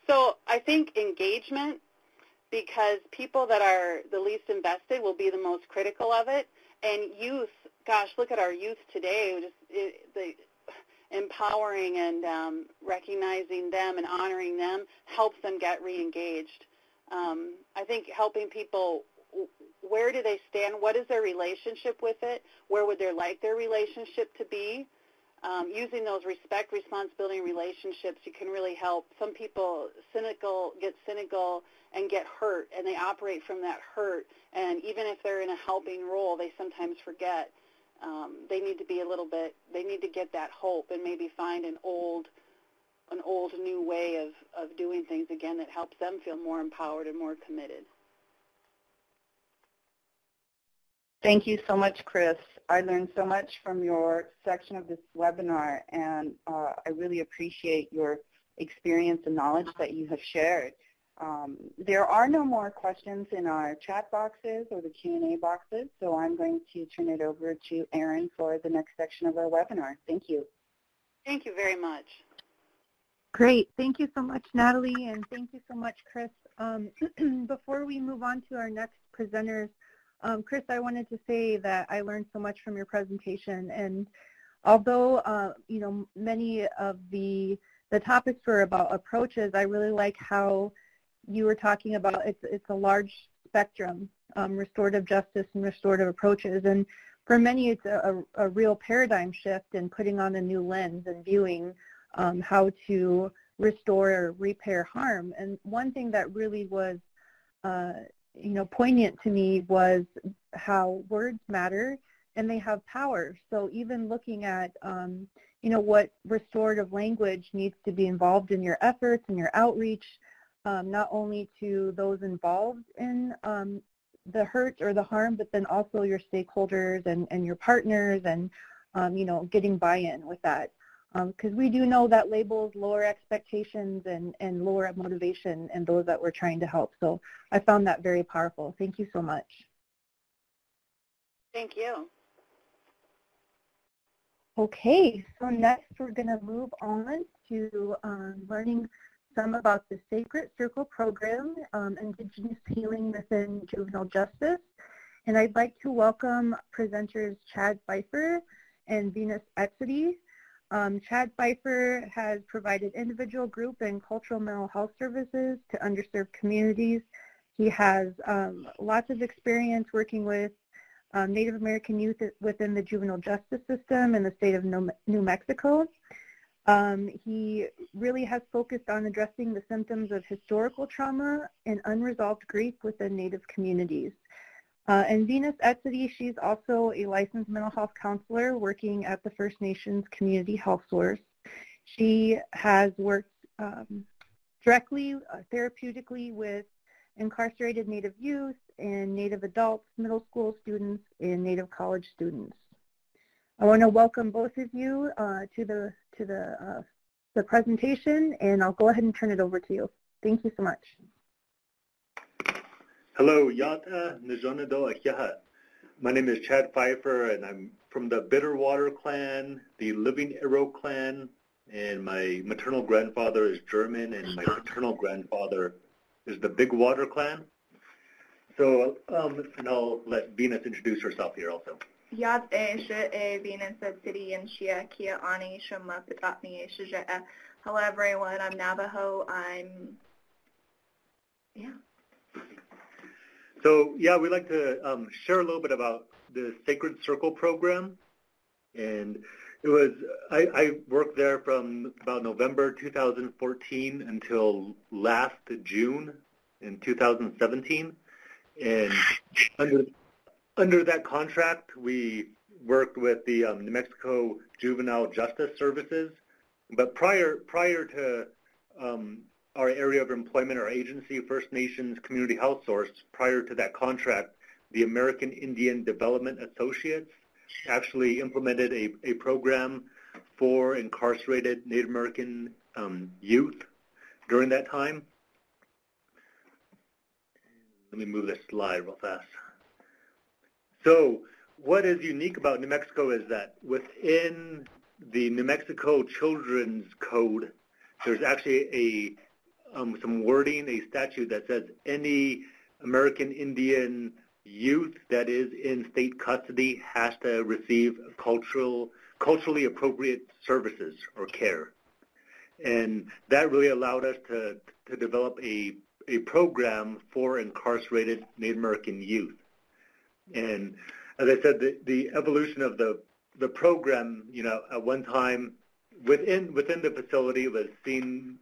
So I think engagement, because people that are the least invested will be the most critical of it. And youth, gosh, look at our youth today, the empowering and recognizing them and honoring them helps them get re-engaged. I think helping people, where do they stand, what is their relationship with it, where would they like their relationship to be? Using those respect, responsibility, and relationships, you can really help. Some people get cynical and get hurt, and they operate from that hurt. And even if they're in a helping role, they sometimes forget. They need to be they need to get that hope and maybe find an old new way of doing things again that helps them feel more empowered and more committed. Thank you so much, Chris. I learned so much from your section of this webinar, and I really appreciate your experience and knowledge that you have shared. There are no more questions in our chat boxes or the Q&A boxes, so I'm going to turn it over to Erin for the next section of our webinar. Thank you. Thank you very much. Great. Thank you so much, Natalie, and thank you so much, Chris. Before we move on to our next presenters, Chris, I wanted to say that I learned so much from your presentation, and although many of the topics were about approaches, I really like how you were talking about it's a large spectrum, restorative justice and restorative approaches, and for many it's a real paradigm shift in putting on a new lens and viewing how to restore or repair harm. And one thing that really was poignant to me was how words matter and they have power. So even looking at what restorative language needs to be involved in your efforts and your outreach, not only to those involved in the hurt or the harm, but then also your stakeholders and your partners, and getting buy-in with that. Because we do know that labels lower expectations and lower motivation in those that we're trying to help. So I found that very powerful. Thank you so much. Thank you. Okay, so next we're going to move on to learning some about the Sacred Circle program, Indigenous Healing Within Juvenile Justice. And I'd like to welcome presenters Chad Pfeiffer and Venus Exedy. Chad Pfeiffer has provided individual, group, and cultural mental health services to underserved communities. He has lots of experience working with Native American youth within the juvenile justice system in the state of New Mexico. He really has focused on addressing the symptoms of historical trauma and unresolved grief within Native communities. And Venus Exedy, she's also a licensed mental health counselor working at the First Nations Community Health Source. She has worked directly, therapeutically with incarcerated Native youth and Native adults, middle school students, and Native college students. I want to welcome both of you to the presentation, and I'll go ahead and turn it over to you. Thank you so much. Hello, Yata Njonado Akiaha. My name is Chad Pfeiffer, and I'm from the Bitterwater clan, the Living Arrow clan, and my maternal grandfather is German, and my paternal grandfather is the Big Water clan. So, and I'll let Venus introduce herself here also. Yat Venus City and Shia Kia Ani Shuma Patapni Shija. Hello everyone, I'm Navajo. So yeah, we'd like to share a little bit about the Sacred Circle program. And it was, I worked there from about November 2014 until last June in 2017. And under that contract, we worked with the New Mexico Juvenile Justice Services. But prior to our area of employment, our agency, First Nations Community Health Source, prior to that contract, the American Indian Development Associates actually implemented a program for incarcerated Native American youth during that time. Let me move this slide real fast. So what is unique about New Mexico is that within the New Mexico Children's Code, there's actually some wording, a statute that says any American Indian youth that is in state custody has to receive culturally appropriate services or care. And that really allowed us to develop a program for incarcerated Native American youth. And as I said, the evolution of the program, at one time within the facility, it was seen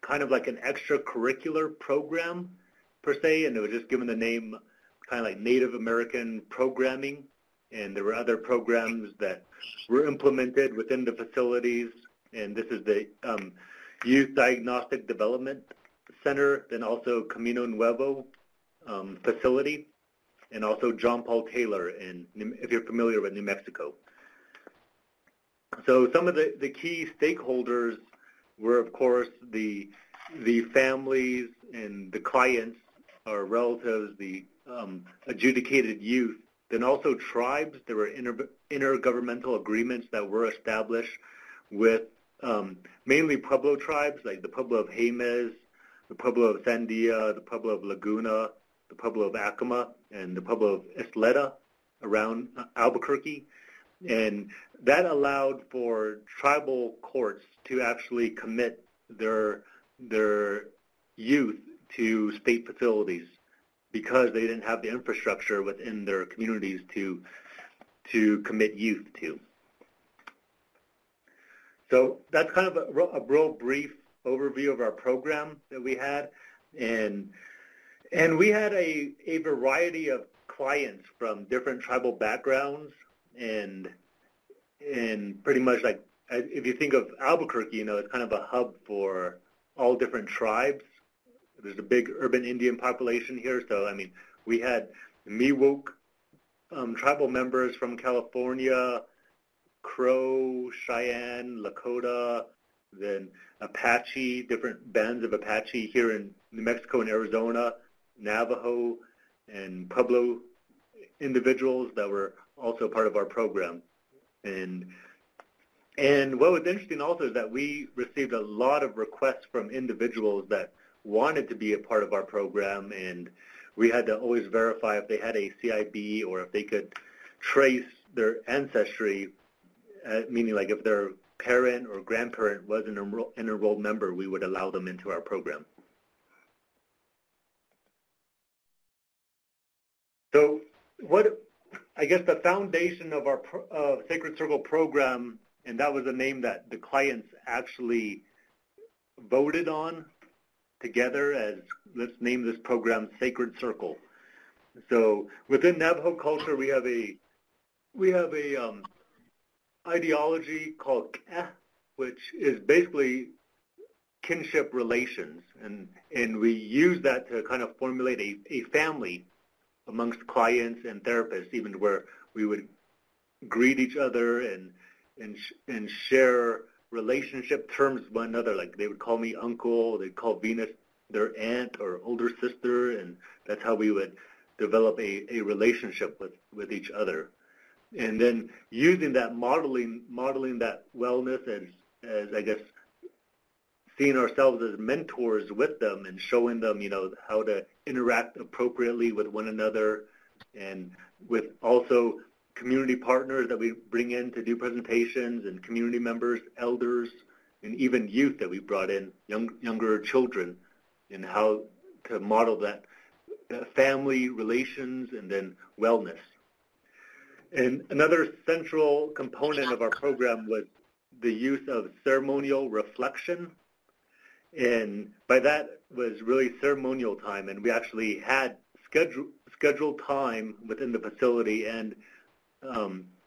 kind of like an extracurricular program per se, and it was just given the name kind of like Native American programming. And there were other programs that were implemented within the facilities, and this is the Youth Diagnostic Development Center, then also Camino Nuevo facility, and also John Paul Taylor, if you're familiar with New Mexico. So some of the key stakeholders were, of course, the families and the clients, our relatives, the adjudicated youth, then also tribes. There were intergovernmental agreements that were established with mainly Pueblo tribes, like the Pueblo of Jemez, the Pueblo of Sandia, the Pueblo of Laguna, the Pueblo of Acoma, and the Pueblo of Isleta around Albuquerque. And that allowed for tribal courts to actually commit their youth to state facilities because they didn't have the infrastructure within their communities to commit youth to. So that's kind of a real brief overview of our program that we had. And we had a variety of clients from different tribal backgrounds, and pretty much like, if you think of Albuquerque, it's kind of a hub for all different tribes. There's a big urban Indian population here, so I mean, we had Miwok tribal members from California, Crow, Cheyenne, Lakota, then Apache, different bands of Apache here in New Mexico and Arizona, Navajo, and Pueblo individuals that were also part of our program. And what was interesting also is that we received a lot of requests from individuals that wanted to be a part of our program, and we had to always verify if they had a CIB or if they could trace their ancestry, meaning like if their parent or grandparent was an enrolled member, we would allow them into our program. So I guess the foundation of our Sacred Circle program, and that was a name that the clients actually voted on together as, let's name this program Sacred Circle. So within Navajo culture, we have a ideology called K'eh, which is basically kinship relations, and we use that to kind of formulate a family amongst clients and therapists, even where we would greet each other and share relationship terms with one another. Like they would call me uncle, they'd call Venus their aunt or older sister, and that's how we would develop a relationship with each other. And then using that, modeling that wellness as I guess seeing ourselves as mentors with them and showing them, how to interact appropriately with one another, and with also community partners that we bring in to do presentations, and community members, elders, and even youth that we brought in, younger children, and how to model that family relations, and then wellness. And another central component of our program was the use of ceremonial reflection. And by that was really ceremonial time, and we actually had scheduled time within the facility and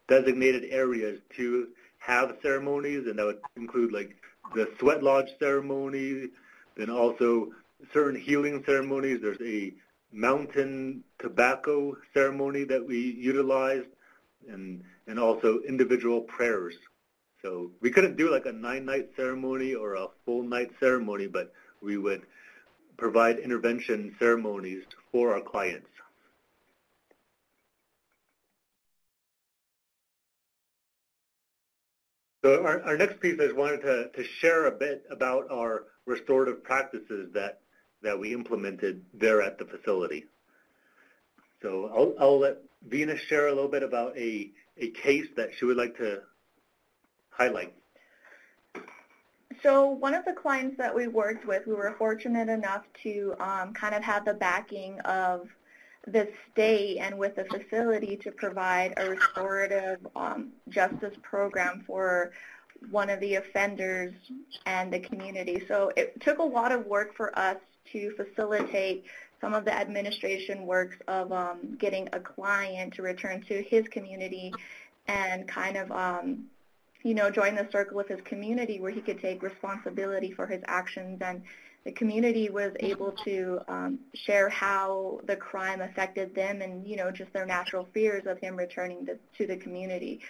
designated areas to have ceremonies, and that would include like the sweat lodge ceremony, and also certain healing ceremonies. There's a mountain tobacco ceremony that we utilized, and also individual prayers. So we couldn't do like a 9-night ceremony or a full night ceremony, but we would provide intervention ceremonies for our clients. So our next piece, I just wanted to share a bit about our restorative practices that we implemented there at the facility. So I'll let Venus share a little bit about a case that she would like to highlight. So one of the clients that we worked with, we were fortunate enough to kind of have the backing of the state and with the facility to provide a restorative justice program for one of the offenders and the community. So it took a lot of work for us to facilitate some of the administration works of getting a client to return to his community and kind of join the circle with his community where he could take responsibility for his actions, and the community was able to share how the crime affected them and, just their natural fears of him returning to the community.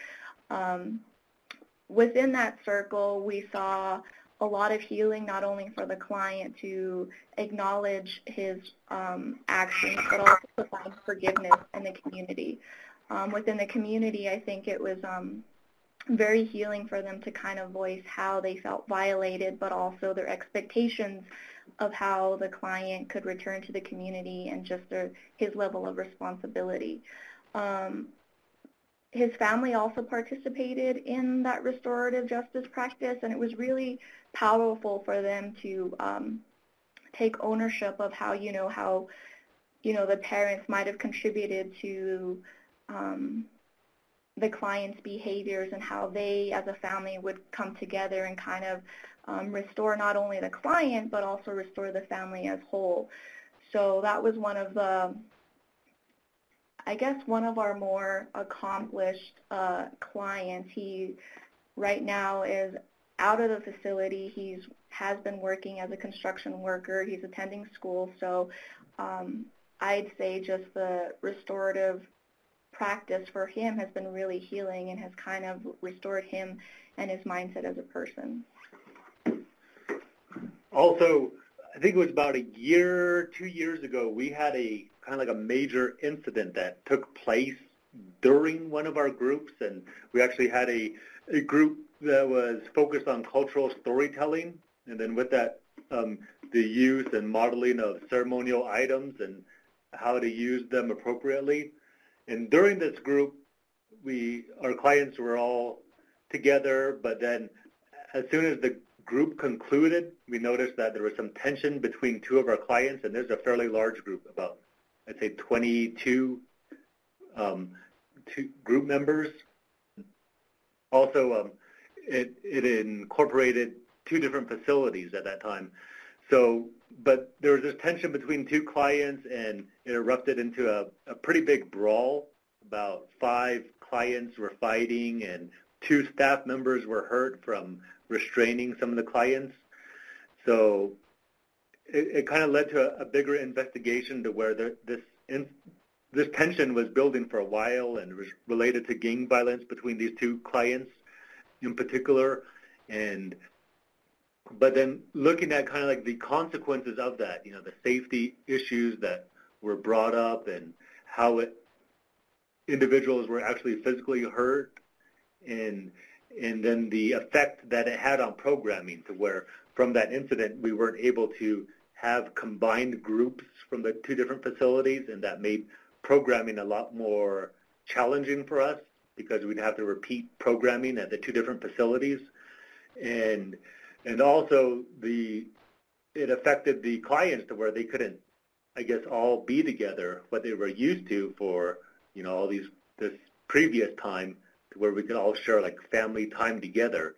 Within that circle, we saw a lot of healing, not only for the client to acknowledge his actions, but also to find forgiveness in the community. Within the community, I think it was very healing for them to kind of voice how they felt violated, but also their expectations of how the client could return to the community and just his level of responsibility. His family also participated in that restorative justice practice, and it was really powerful for them to take ownership of how the parents might have contributed to the client's behaviors and how they as a family would come together and kind of restore not only the client but also restore the family as whole. So that was one of our more accomplished clients. He right now is out of the facility. He has been working as a construction worker. He's attending school. So I'd say just the restorative practice for him has been really healing and has kind of restored him and his mindset as a person. Also, I think it was about 2 years ago, we had a kind of like a major incident that took place during one of our groups, and we actually had a group that was focused on cultural storytelling, and then with that, the use and modeling of ceremonial items and how to use them appropriately. And during this group, our clients were all together, but then as soon as the group concluded, we noticed that there was some tension between two of our clients, and there's a fairly large group, about, I'd say 22 group members. Also, it incorporated 2 different facilities at that time. So, but there was this tension between 2 clients, and it erupted into a pretty big brawl. About 5 clients were fighting, and 2 staff members were hurt from restraining some of the clients. So it kind of led to a bigger investigation to where this tension was building for a while, and it was related to gang violence between these 2 clients in particular. But then looking at kind of like the consequences of that, the safety issues that were brought up and how individuals were actually physically hurt, and then the effect that it had on programming, to where from that incident we weren't able to have combined groups from the 2 different facilities, and that made programming a lot more challenging for us because we'd have to repeat programming at the 2 different facilities. And also it affected the clients to where they couldn't I guess, all be together, what they were used to for, all this previous time, to where we could all share like family time together.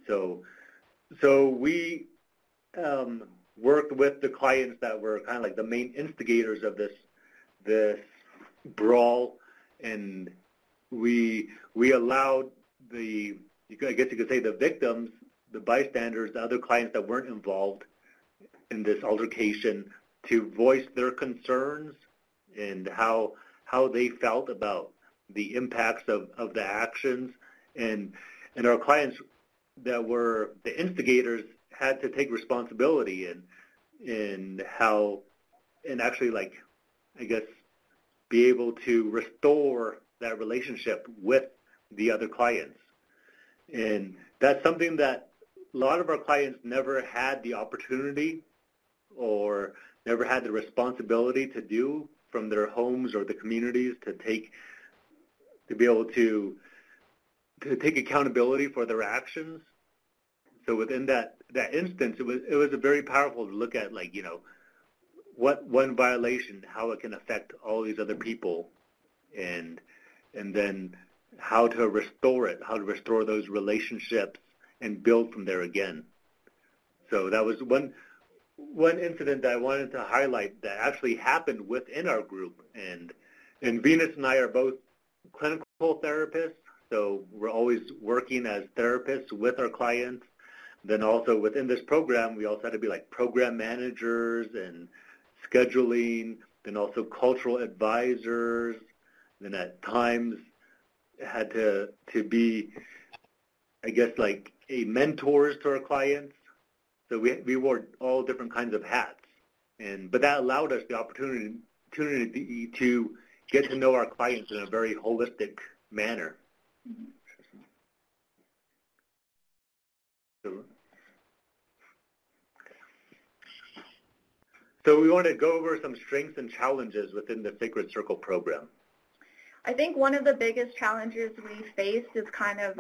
So we worked with the clients that were kind of like the main instigators of this brawl, and we allowed I guess you could say the victims, the bystanders, the other clients that weren't involved in this altercation, to voice their concerns and how they felt about the impacts of the actions, and our clients that were the instigators had to take responsibility and actually, like, I guess, be able to restore that relationship with the other clients. And that's something that a lot of our clients never had the opportunity or never had the responsibility to do from their homes or the communities, to be able to take accountability for their actions. So within that instance, it was very powerful to look at, like, what one violation, how it can affect all these other people, and then how to restore it, how to restore those relationships and build from there again. So that was one incident that I wanted to highlight that actually happened within our group. And Venus and I are both clinical therapists, so we're always working as therapists with our clients. Then also within this program, we also had to be like program managers and scheduling, then also cultural advisors, then at times had to be, I guess, like a mentors to our clients. So we wore all different kinds of hats, but that allowed us the opportunity to get to know our clients in a very holistic manner. So we want to go over some strengths and challenges within the Sacred Circle program. I think one of the biggest challenges we faced is kind of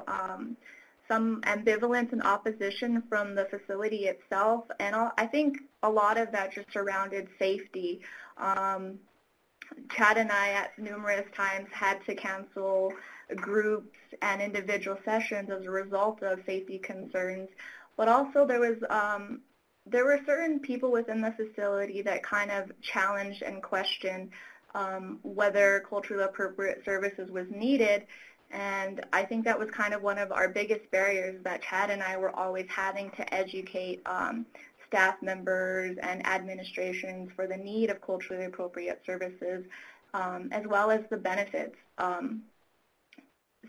some ambivalence and opposition from the facility itself, and I think a lot of that just surrounded safety. Chad and I at numerous times had to cancel groups and individual sessions as a result of safety concerns, but also there were certain people within the facility that kind of challenged and questioned whether culturally appropriate services was needed. And I think that was kind of one of our biggest barriers, that Chad and I were always having to educate staff members and administrations for the need of culturally appropriate services, as well as the benefits.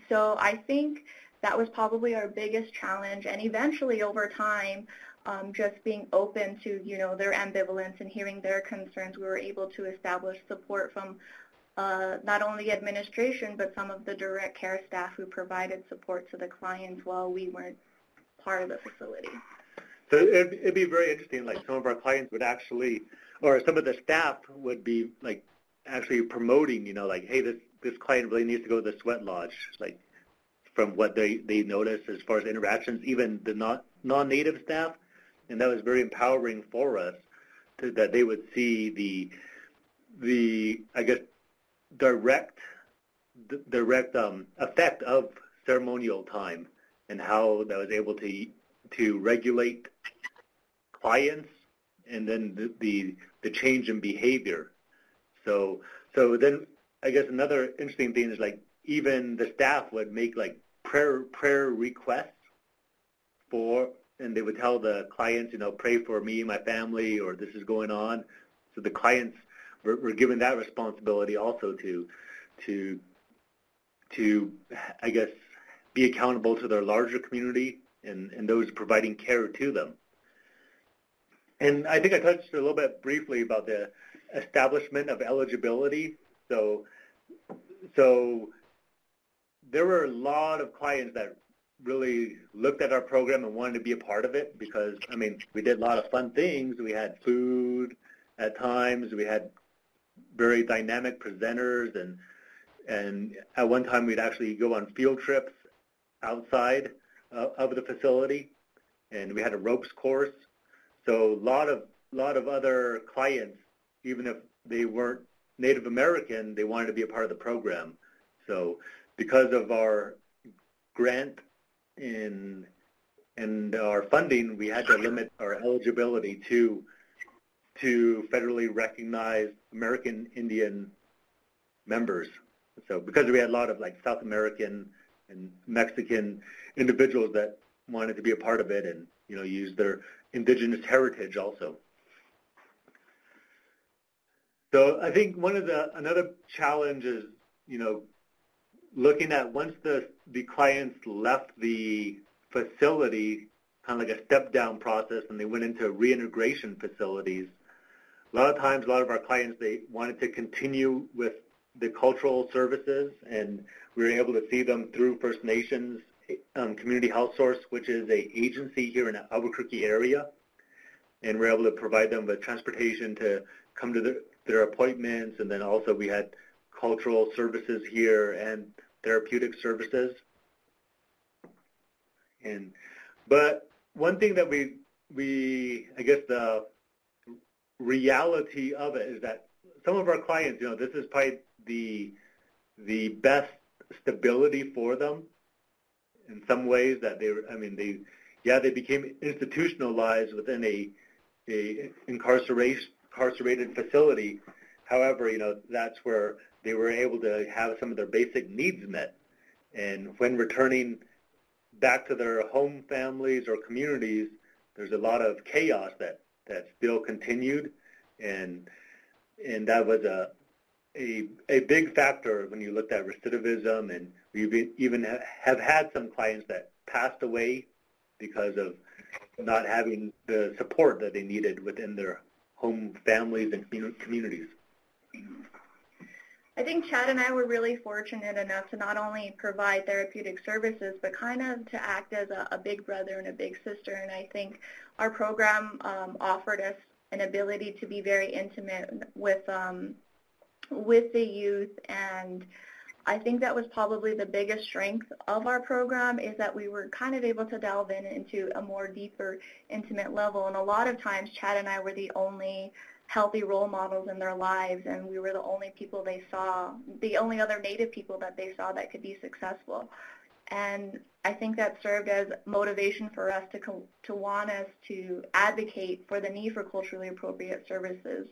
So I think that was probably our biggest challenge, and eventually over time, just being open to, their ambivalence and hearing their concerns, we were able to establish support from not only administration, but some of the direct care staff who provided support to the clients while we weren't part of the facility. So it'd be very interesting, like some of our clients would actually, or some of the staff would be like actually promoting, like, hey, this client really needs to go to the sweat lodge, like from what they notice as far as interactions, even the non-native staff. And that was very empowering for us that they would see the I guess, direct effect of ceremonial time and how that was able to regulate clients, and then the change in behavior. So then I guess another interesting thing is, like, even the staff would make like prayer requests and they would tell the clients, pray for me and my family, or this is going on. So the clients were given that responsibility also to I guess, be accountable to their larger community and those providing care to them. And I think I touched a little bit briefly about the establishment of eligibility. So there were a lot of clients that really looked at our program and wanted to be a part of it because, I mean, we did a lot of fun things. We had food at times. We had very dynamic presenters, and at one time we'd actually go on field trips outside of the facility, and we had a ropes course. So a lot of other clients, even if they weren't Native American, they wanted to be a part of the program. So because of our grant and our funding, we had to limit our eligibility to federally recognized American Indian members. So because we had a lot of like South American and Mexican individuals that wanted to be a part of it and, you know, use their indigenous heritage also. So I think another challenge is, you know, looking at once the clients left the facility, kind of like a step-down process, and they went into reintegration facilities. A lot of times, a lot of our clients, they wanted to continue with the cultural services, and we were able to see them through First Nations Community Health Source, which is an agency here in the Albuquerque area, and we're able to provide them with transportation to come to their appointments, and then also we had cultural services here and therapeutic services. But one thing that we I guess the reality of it is that some of our clients, you know, this is probably the best stability for them in some ways that they became institutionalized within a incarcerated facility. However, you know, that's where they were able to have some of their basic needs met. And when returning back to their home families or communities, there's a lot of chaos that still continued, and that was a big factor when you looked at recidivism, and we even have had some clients that passed away because of not having the support that they needed within their home families and communities. I think Chad and I were really fortunate enough to not only provide therapeutic services, but kind of to act as a big brother and a big sister. And I think our program offered us an ability to be very intimate with the youth. And I think that was probably the biggest strength of our program, is that we were kind of able to delve into a more deeper, intimate level. And a lot of times Chad and I were the only healthy role models in their lives, and we were the only people they saw, the only other Native people that they saw that could be successful. And I think that served as motivation for us to want us to advocate for the need for culturally appropriate services.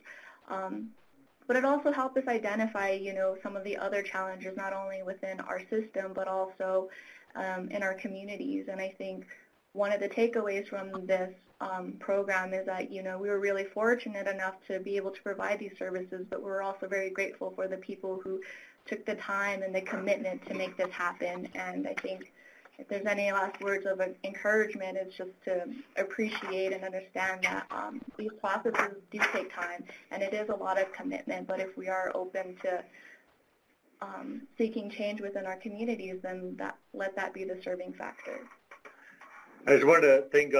But it also helped us identify, you know, some of the other challenges, not only within our system, but also in our communities. And I think one of the takeaways from this program is that, you know, we were really fortunate enough to be able to provide these services, but we're also very grateful for the people who took the time and the commitment to make this happen. And I think if there's any last words of encouragement, it's just to appreciate and understand that these processes do take time, and it is a lot of commitment. But if we are open to seeking change within our communities, then let that be the serving factor. I just wanted to thank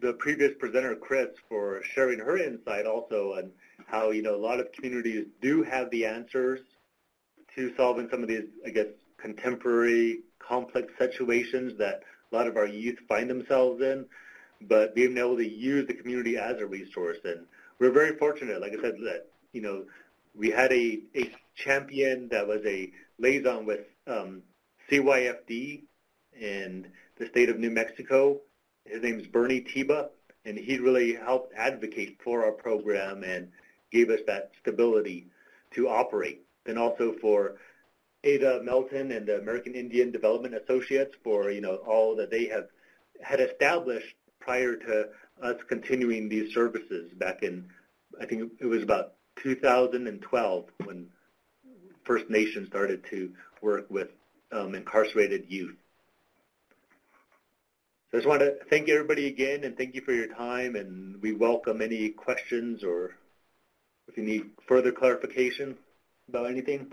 the previous presenter, Chris, for sharing her insight also on how, you know, a lot of communities do have the answers to solving some of these, I guess, contemporary complex situations that a lot of our youth find themselves in, but being able to use the community as a resource. And we're very fortunate, like I said, that, you know, we had a champion that was a liaison with CYFD in the state of New Mexico. His name is Bernie Tiba, and he really helped advocate for our program and gave us that stability to operate. And also for Ada Melton and the American Indian Development Associates for, you know, all that they had established prior to us continuing these services back in, I think it was about 2012 when First Nations started to work with incarcerated youth. So I just want to thank everybody again, and thank you for your time, and we welcome any questions or if you need further clarification about anything.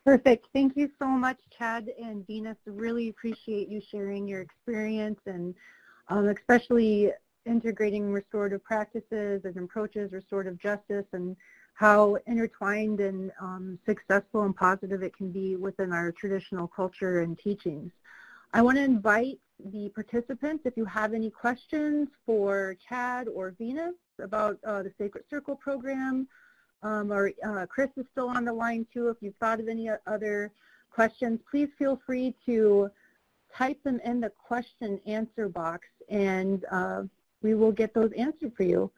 Perfect. Thank you so much, Chad and Venus. Really appreciate you sharing your experience, and especially integrating restorative practices and approaches, restorative justice, and how intertwined and successful and positive it can be within our traditional culture and teachings. I want to invite the participants if you have any questions for Chad or Venus about the Sacred Circle program, or Chris is still on the line too. If you've thought of any other questions, please feel free to type them in the question answer box, and we will get those answered for you.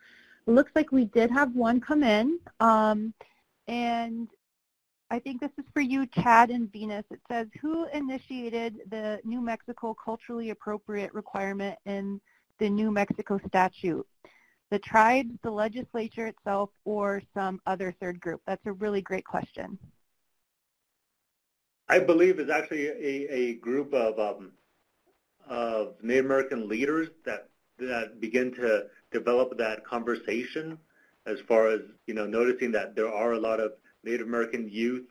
It looks like we did have one come in, and I think this is for you, Chad and Venus. It says, who initiated the New Mexico culturally appropriate requirement in the New Mexico statute? The tribes, the legislature itself, or some other third group? That's a really great question. I believe it's actually a group of Native American leaders that begin to develop that conversation, as far as, you know, noticing that there are a lot of Native American youth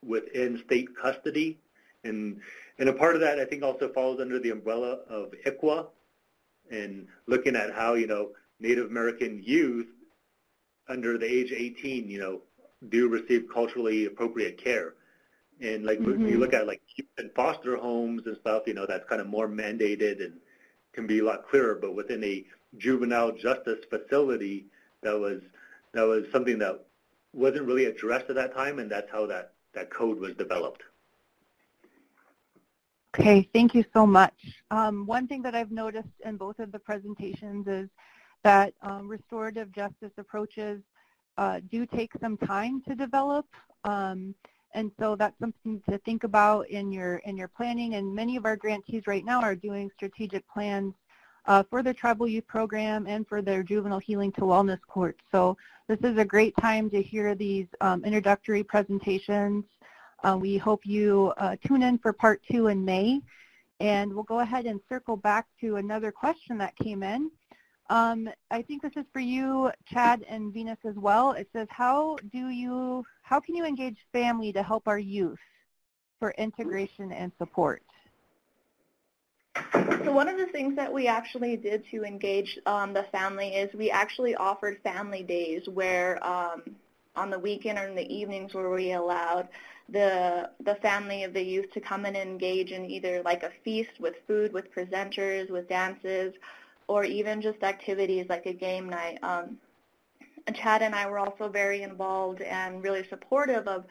within state custody, and a part of that I think also falls under the umbrella of ICWA, and looking at how, you know, Native American youth under the age of 18, you know, do receive culturally appropriate care. And like when you look at like in foster homes and stuff, you know, that's kind of more mandated and can be a lot clearer. But within a juvenile justice facility, that was something that wasn't really addressed at that time, and that's how that code was developed. Okay, thank you so much. One thing that I've noticed in both of the presentations is that restorative justice approaches do take some time to develop, and so that's something to think about in your planning. And many of our grantees right now are doing strategic plans for their tribal youth program and for their juvenile healing to wellness court. So this is a great time to hear these introductory presentations. We hope you tune in for part 2 in May, and we'll go ahead and circle back to another question that came in. I think this is for you, Chad and Venus as well. It says, how can you engage family to help our youth for integration and support? So one of the things that we actually did to engage the family is we actually offered family days where on the weekend or in the evenings where we allowed the family of the youth to come in and engage in either like a feast with food, with presenters, with dances, or even just activities like a game night. Chad and I were also very involved and really supportive of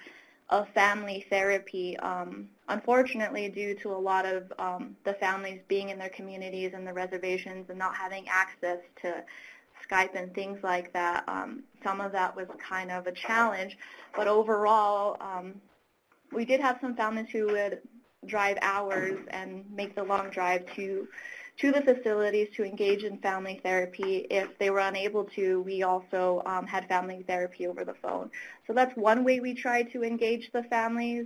family therapy. Unfortunately, due to a lot of the families being in their communities and the reservations and not having access to Skype and things like that, some of that was kind of a challenge. But overall, we did have some families who would drive hours and make the long drive to the facilities to engage in family therapy. If they were unable to, we also had family therapy over the phone. So that's one way we try to engage the families.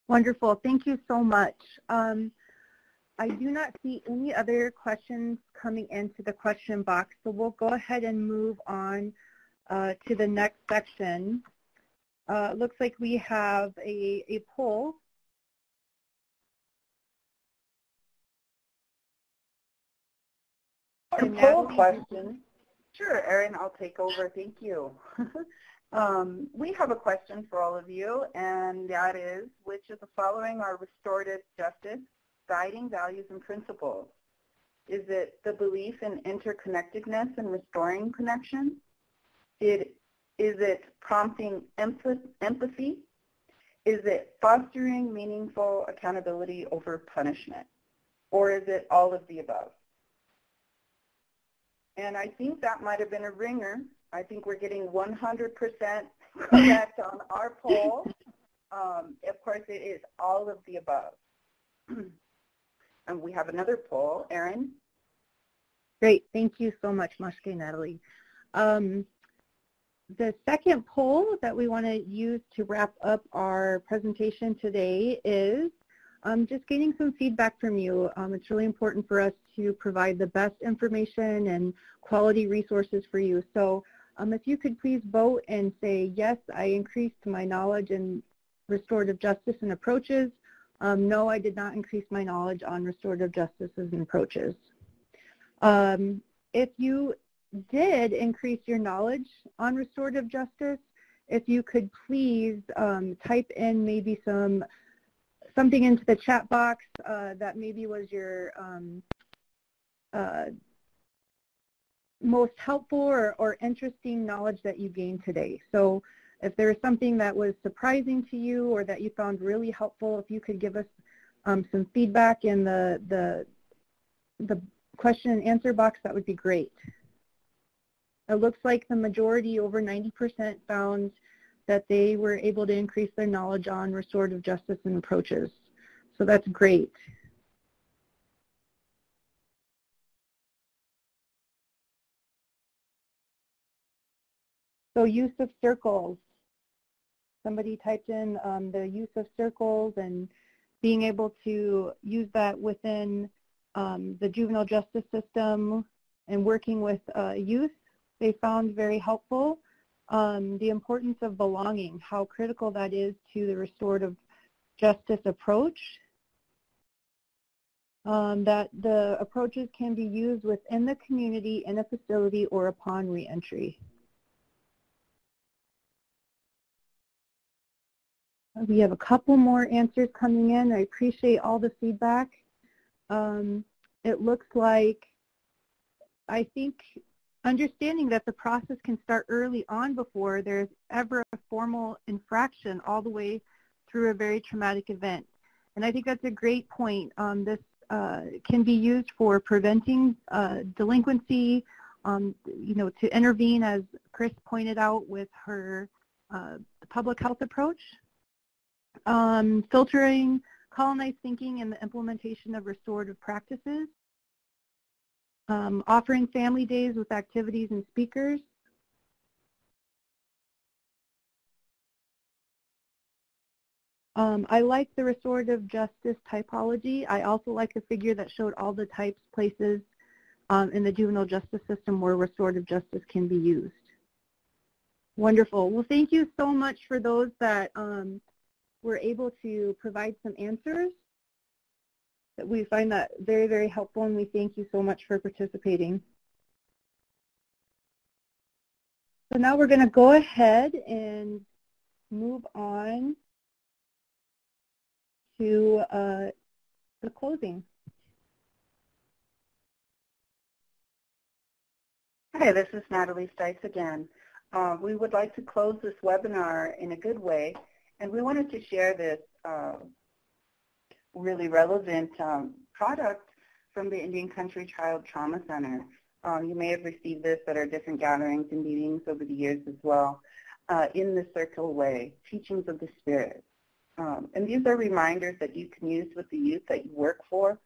Wonderful. Thank you so much. I do not see any other questions coming into the question box, so we'll go ahead and move on to the next section. Looks like we have a poll. A poll question. Sure, Erin, I'll take over. Thank you. We have a question for all of you, and that is, which of the following are restorative justice guiding values and principles? Is it the belief in interconnectedness and restoring connection? Is it prompting empathy? Is it fostering meaningful accountability over punishment? Or is it all of the above? And I think that might have been a ringer. I think we're getting 100% correct on our poll. Of course, it is all of the above. And we have another poll. Erin? Great. Thank you so much, Mashke Natalie. The second poll that we want to use to wrap up our presentation today is just getting some feedback from you. It's really important for us to provide the best information and quality resources for you. So if you could please vote and say, yes, I increased my knowledge in restorative justice and approaches. No, I did not increase my knowledge on restorative justice and approaches. If you did increase your knowledge on restorative justice, if you could please type in maybe some something into the chat box that maybe was your most helpful or interesting knowledge that you gained today. So if there's something that was surprising to you or that you found really helpful, if you could give us some feedback in the question and answer box, that would be great. It looks like the majority, over 90%, found that they were able to increase their knowledge on restorative justice and approaches. So that's great. So use of circles. Somebody typed in the use of circles and being able to use that within the juvenile justice system and working with youth, they found very helpful. The importance of belonging, how critical that is to the restorative justice approach. That the approaches can be used within the community, in a facility, or upon reentry. We have a couple more answers coming in. I appreciate all the feedback. It looks like, I think, understanding that the process can start early on before there's ever a formal infraction all the way through a very traumatic event. And I think that's a great point. This can be used for preventing delinquency, you know, to intervene, as Chris pointed out, with her public health approach. Filtering colonized thinking and the implementation of restorative practices, offering family days with activities and speakers, I like the restorative justice typology. I also like the figure that showed all the types, places in the juvenile justice system where restorative justice can be used. Wonderful. Well, thank you so much for those that were able to provide some answers. We find that very, very helpful, and we thank you so much for participating. So now we're going to go ahead and move on to the closing. Hi, this is Natalie Stites again. We would like to close this webinar in a good way, and we wanted to share this really relevant product from the Indian Country Child Trauma Center. You may have received this at our different gatherings and meetings over the years as well. In the Circle Way, Teachings of the Spirit. And these are reminders that you can use with the youth that you work for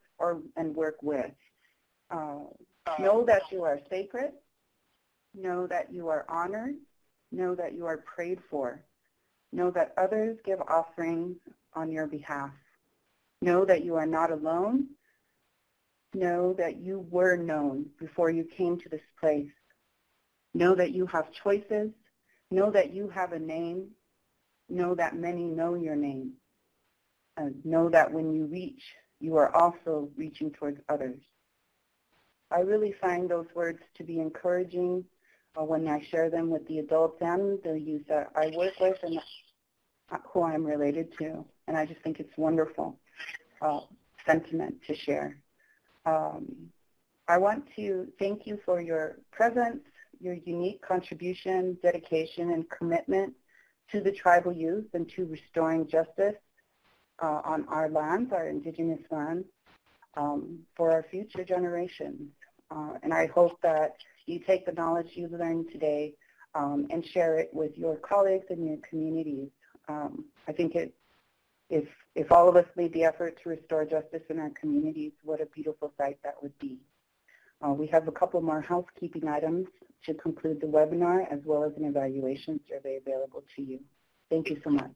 and work with. Know that you are sacred. Know that you are honored. Know that you are prayed for. Know that others give offerings on your behalf. Know that you are not alone. Know that you were known before you came to this place. Know that you have choices. Know that you have a name. Know that many know your name. Know that when you reach, you are also reaching towards others. I really find those words to be encouraging when I share them with the adults and the youth that I work with and who I'm related to. And I just think it's wonderful sentiment to share. I want to thank you for your presence, your unique contribution, dedication, and commitment to the tribal youth and to restoring justice on our lands, our indigenous lands, for our future generations. And I hope that you take the knowledge you've learned today and share it with your colleagues and your communities. I think if all of us made the effort to restore justice in our communities, what a beautiful sight that would be. We have a couple more housekeeping items to conclude the webinar, as well as an evaluation survey available to you. Thank you so much.